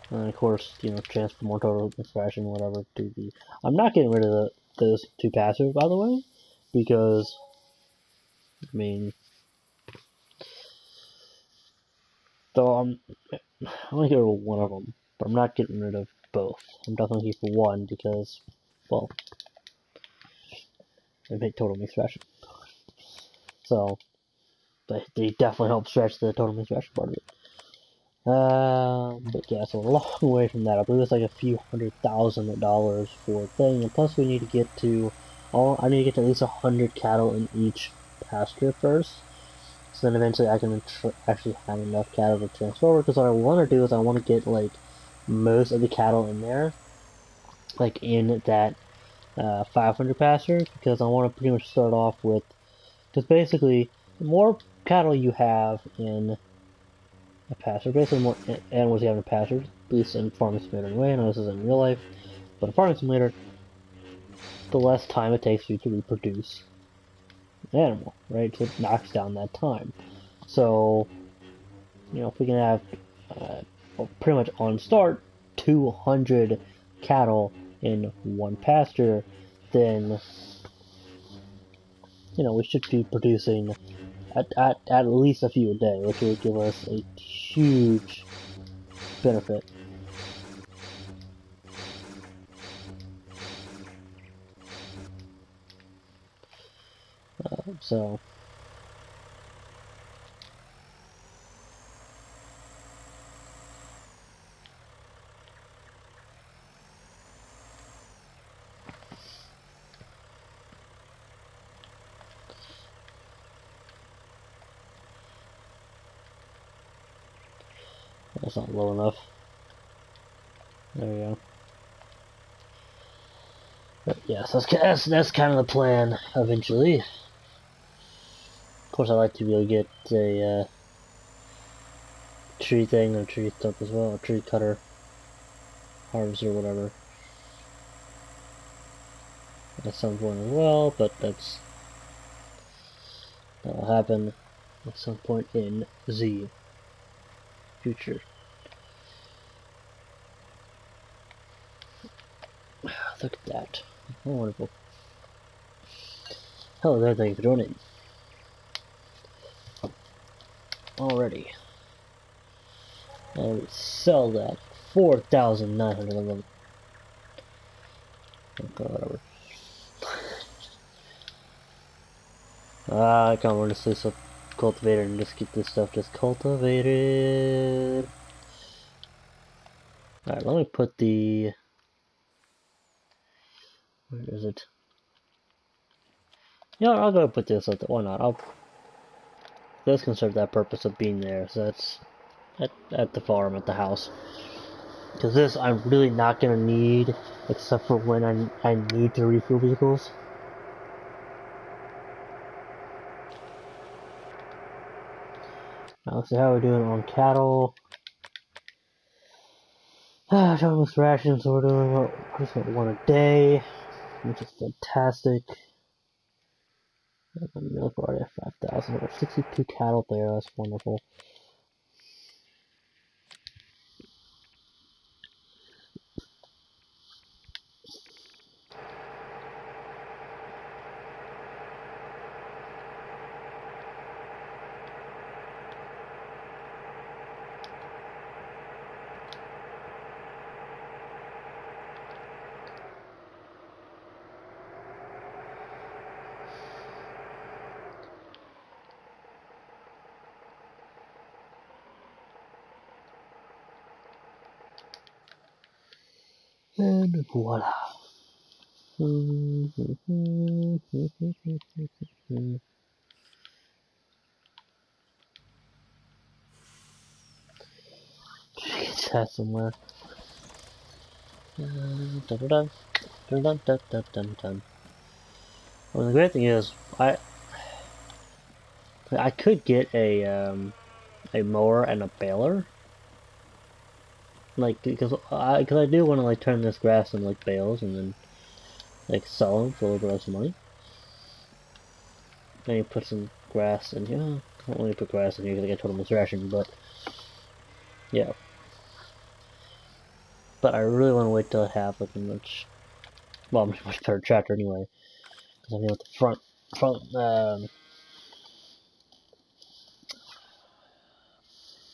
And of course, you know, transfer more total extraction, whatever, to the... I'm not getting rid of those two passive, by the way, because, I mean, though I'm only getting rid of one of them, but I'm not getting rid of both. I'm definitely keeping one because, well, they make total extraction. So, they definitely help stretch the total extraction part of it. But yeah, so we're a long way from that. I believe it's like a few $100,000 for a thing, and plus we need to get to, I need to get to at least 100 cattle in each pasture first, so then eventually I can actually have enough cattle to transfer over, because what I want to do is I want to get, like, most of the cattle in there, like, in that 500 pasture, because I want to pretty much start off with, because basically, the more cattle you have in a pasture. Basically, more animals you have in a pasture, at least in Farming Simulator anyway. I know this is in real life, but in Farming Simulator, the less time it takes for you to reproduce an animal, right? So it knocks down that time. So, you know, if we can have, well, pretty much on start, 200 cattle in one pasture, then, you know, we should be producing at least a few a day, which would give us a huge benefit. So, that's not low enough. There we go. But yes, that's kind of the plan eventually. Of course, I like to be able to get a tree thing or tree stump as well, a tree cutter, harvester, or whatever. At some point as well, but that'll happen at some point in the future. Look at that. Oh, wonderful. Hello there, thank you for joining. Already. And we sell that 4,900 of them. Okay, whatever. I can't want to say so cultivator and just keep this stuff just cultivated. Alright, let me put the... Where is it? Yeah, I'll go put this at the... Why not? This can serve that purpose of being there, so that's at the farm, at the house. Because this I'm really not going to need, except for when I need to refuel vehicles. Now let's see how we're doing on cattle. Talking with rations, so we're doing just one a day, which is fantastic. Milk already at 5,000. Over 62 cattle there, that's wonderful. And voila. Get that somewhere. Dun, dun, dun, dun, dun, dun, dun, dun, dun. Well, the great thing is, I could get a mower and a baler, like because I do want to like turn this grass into like bales and then like sell them for a little bit of money. Then you put some grass in here. only put grass in here because I got total ration, but yeah. But I really want to wait till I have like a much, well, much better tractor anyway, because I know with the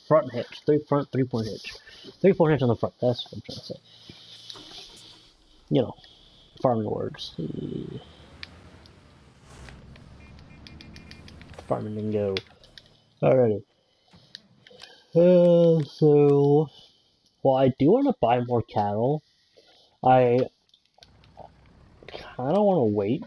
front hitch, three-point hitch, 3-point hitch on the front. That's what I'm trying to say. You know, farming words. Farming lingo. Alrighty. So, well, I do want to buy more cattle. I kind of want to wait.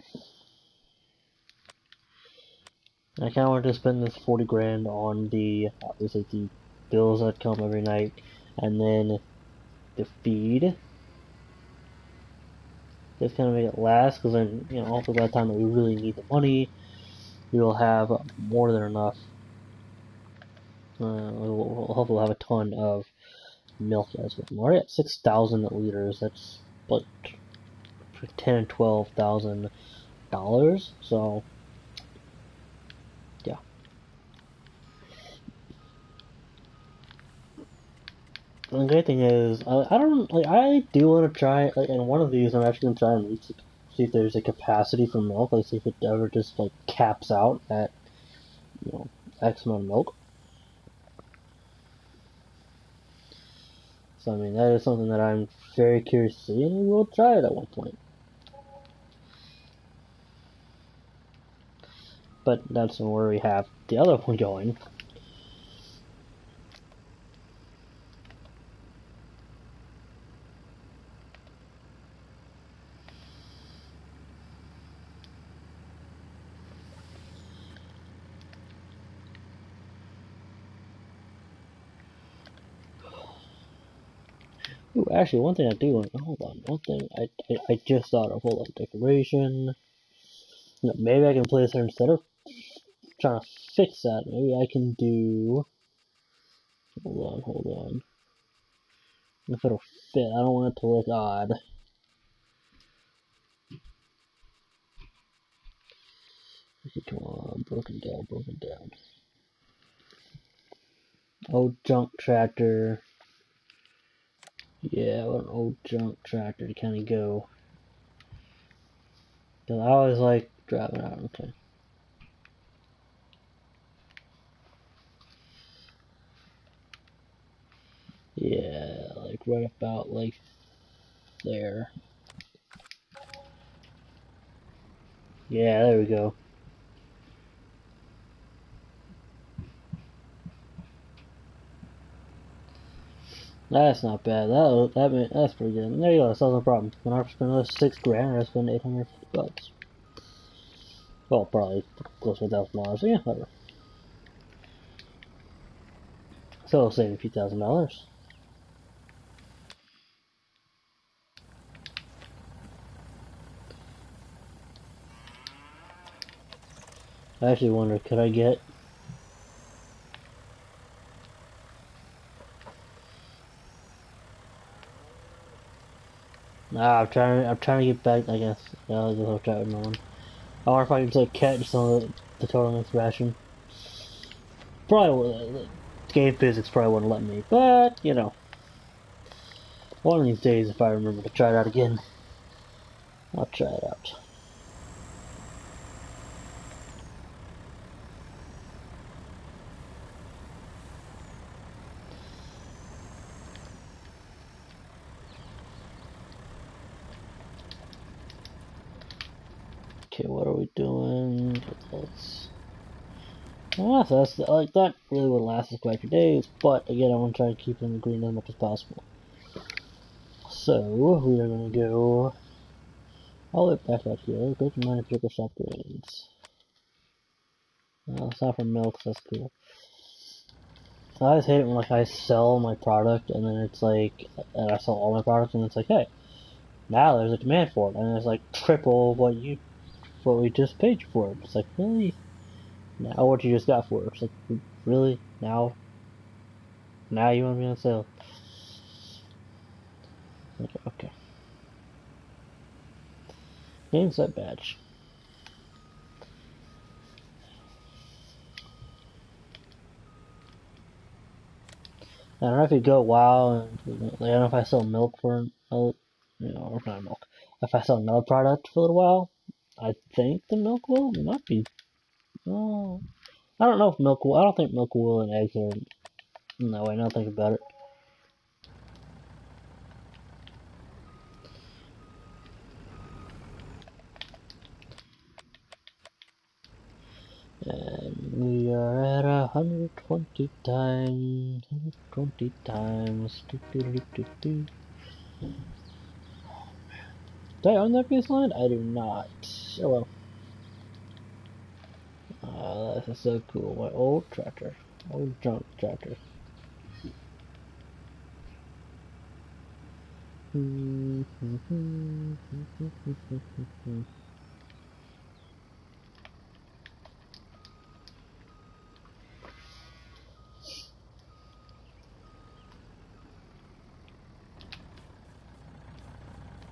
I kind of want to spend this 40 grand on the, obviously, the bills that come every night, and then the feed. Just kind of make it last, because then, you know, hopefully by the time that we really need the money, we will have more than enough. Hopefully we'll have a ton of milk as well. We're already at 6,000 liters. That's like $10,000 and $12,000. So, yeah. And the great thing is, I don't like. I do want to try. Like, in one of these, I'm actually gonna try and reach, see if there's a capacity for milk. Like, see if it ever just like caps out at, you know, X amount of milk. So I mean, that is something that I'm very curious to see, and we will try it at one point. But that's where we have the other one going. Ooh, actually, one thing I do want. Hold on, one thing I just thought of. Hold on, decoration. You know, maybe I can place her instead of trying to fix that. Maybe I can do. Hold on. If it'll fit, I don't want it to look odd. Come on, broken down. Old junk tractor. Yeah, what an old junk tractor to kind of go. Cause I always like driving out. Okay. Yeah, like right about like there. Yeah, there we go. That's not bad. That's pretty good. And there you go. That's no problem. When I spend another 6 grand, I spend $850. Well, probably close to $1,000. So yeah, whatever. So I'll save a few $1,000s. I actually wonder, could I get? Nah, I'm trying to get back. I guess. Yeah, I'll go try with no one. I wonder if I can like catch some of the total mix ration. Probably the game physics probably wouldn't let me, but you know, one of these days if I remember to try it out again, I'll try it out. Okay, what are we doing? Let's. Well, so that's like that really would last us quite a few days, but again, I want to try to keep them green as much as possible. So we are gonna go all the way back out here. Go to minor pickle shop grains. It's not for milk, so that's cool. I always hate it when like I sell my product and then it's like, and I sell all my products and it's like, hey, now there's a demand for it, and it's like triple what we just paid you for it. It's like, really? Now what you just got for it? It's like, really? Now you want me on sale? Okay. Game set badge. I don't know if you go WoW, and I don't know if I sell milk for, or not milk. If I sell another product for a little while, I think the milk will. It might be. Oh, I don't know if milk will. I don't think milk will and eggs are. No way. Now think about it. And we are at 120 times. 120 times. Do. Do I own that baseline? I do not. Oh well. This is so cool. My old tractor. Old junk tractor.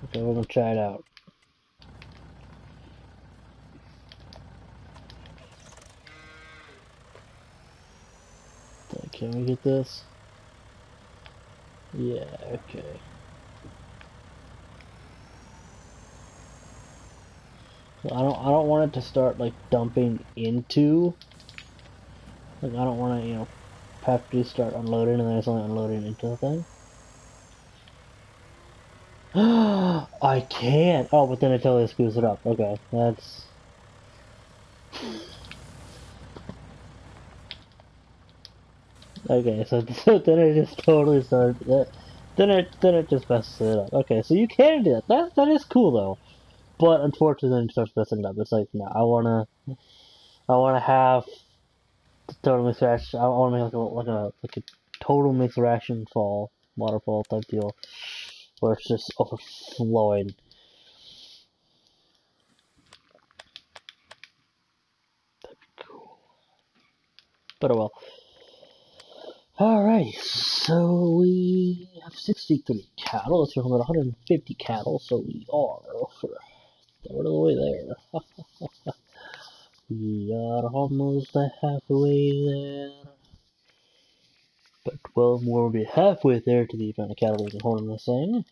Okay, we're gonna try it out. Can we get this? Yeah, okay. So I don't want it to start like dumping into, like I don't want to, have to start unloading and then it's only unloading into the thing. I can't. Oh, but then it totally screws it up. Okay, that's. Okay, so then it just totally starts. Then it just messes it up. Okay, so you can do that. That is cool though. But unfortunately, then it starts messing it up. It's like no, I wanna have the total mix reaction. I wanna make like a total mix reaction fall waterfall type deal where it's just overflowing. Cool. But oh well. Alright, so we have 63 cattle. Let's talk about 150 cattle, so we are for a third of the way there. We are almost halfway there. But well, we'll be halfway there to the amount of cattle we can hold in this thing.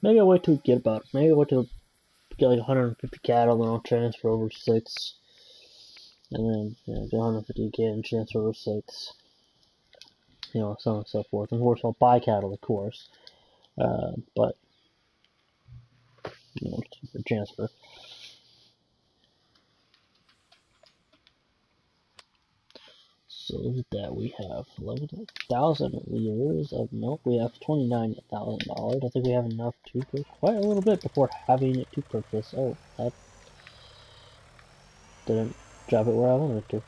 Maybe I'll wait till we get about. Maybe I'll wait till we get like 150 cattle, then I'll transfer over 6. And then get 150 again and transfer over 6. So on and so forth. And of course, I'll buy cattle, of course. But for transfer. So look at that. We have 11,000 liters of milk. We have $29,000. I think we have enough to go quite a little bit before having it to purchase. Oh, that didn't drop it where I wanted it to.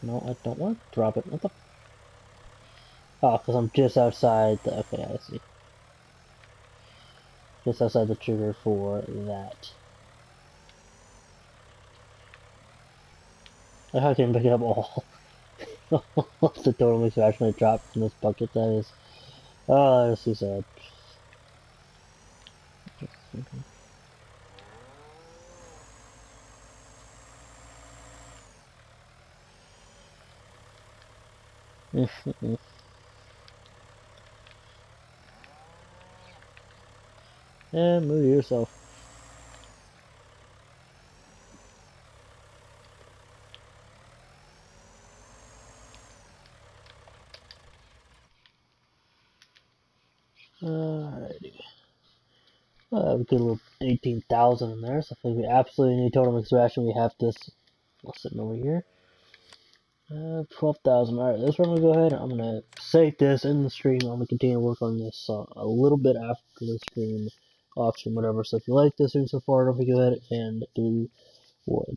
No, I don't want to drop it. What the? Oh, because I'm just outside the. Okay, I see. Just outside the trigger for that. I can't pick it up all. What's the total mix actually dropped from this bucket? That is. Oh, that's too sad. And move yourself. Alrighty. A good little 18,000 in there, so if we absolutely need total mix ration, we have this sitting over here. 12,000. Alright, that's where I'm going to go ahead. I'm going to save this in the stream. I'm going to continue to work on this a little bit after the stream, off stream, whatever. So if you like this stream so far, don't forget to go ahead and do what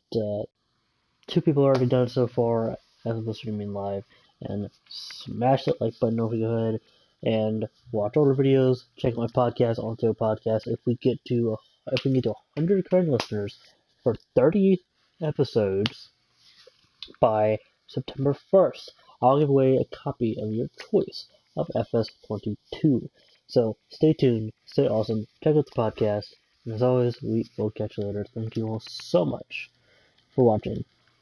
2 people have already done so far as of the streaming live, and smash that like button. Don't forget to go ahead and watch older videos. Check my podcast, onto a podcast. If we get to 100 current listeners for 30 episodes by September 1st, I'll give away a copy of your choice of FS22. So stay tuned, stay awesome, check out the podcast, As always, we will catch you later. Thank you all so much for watching.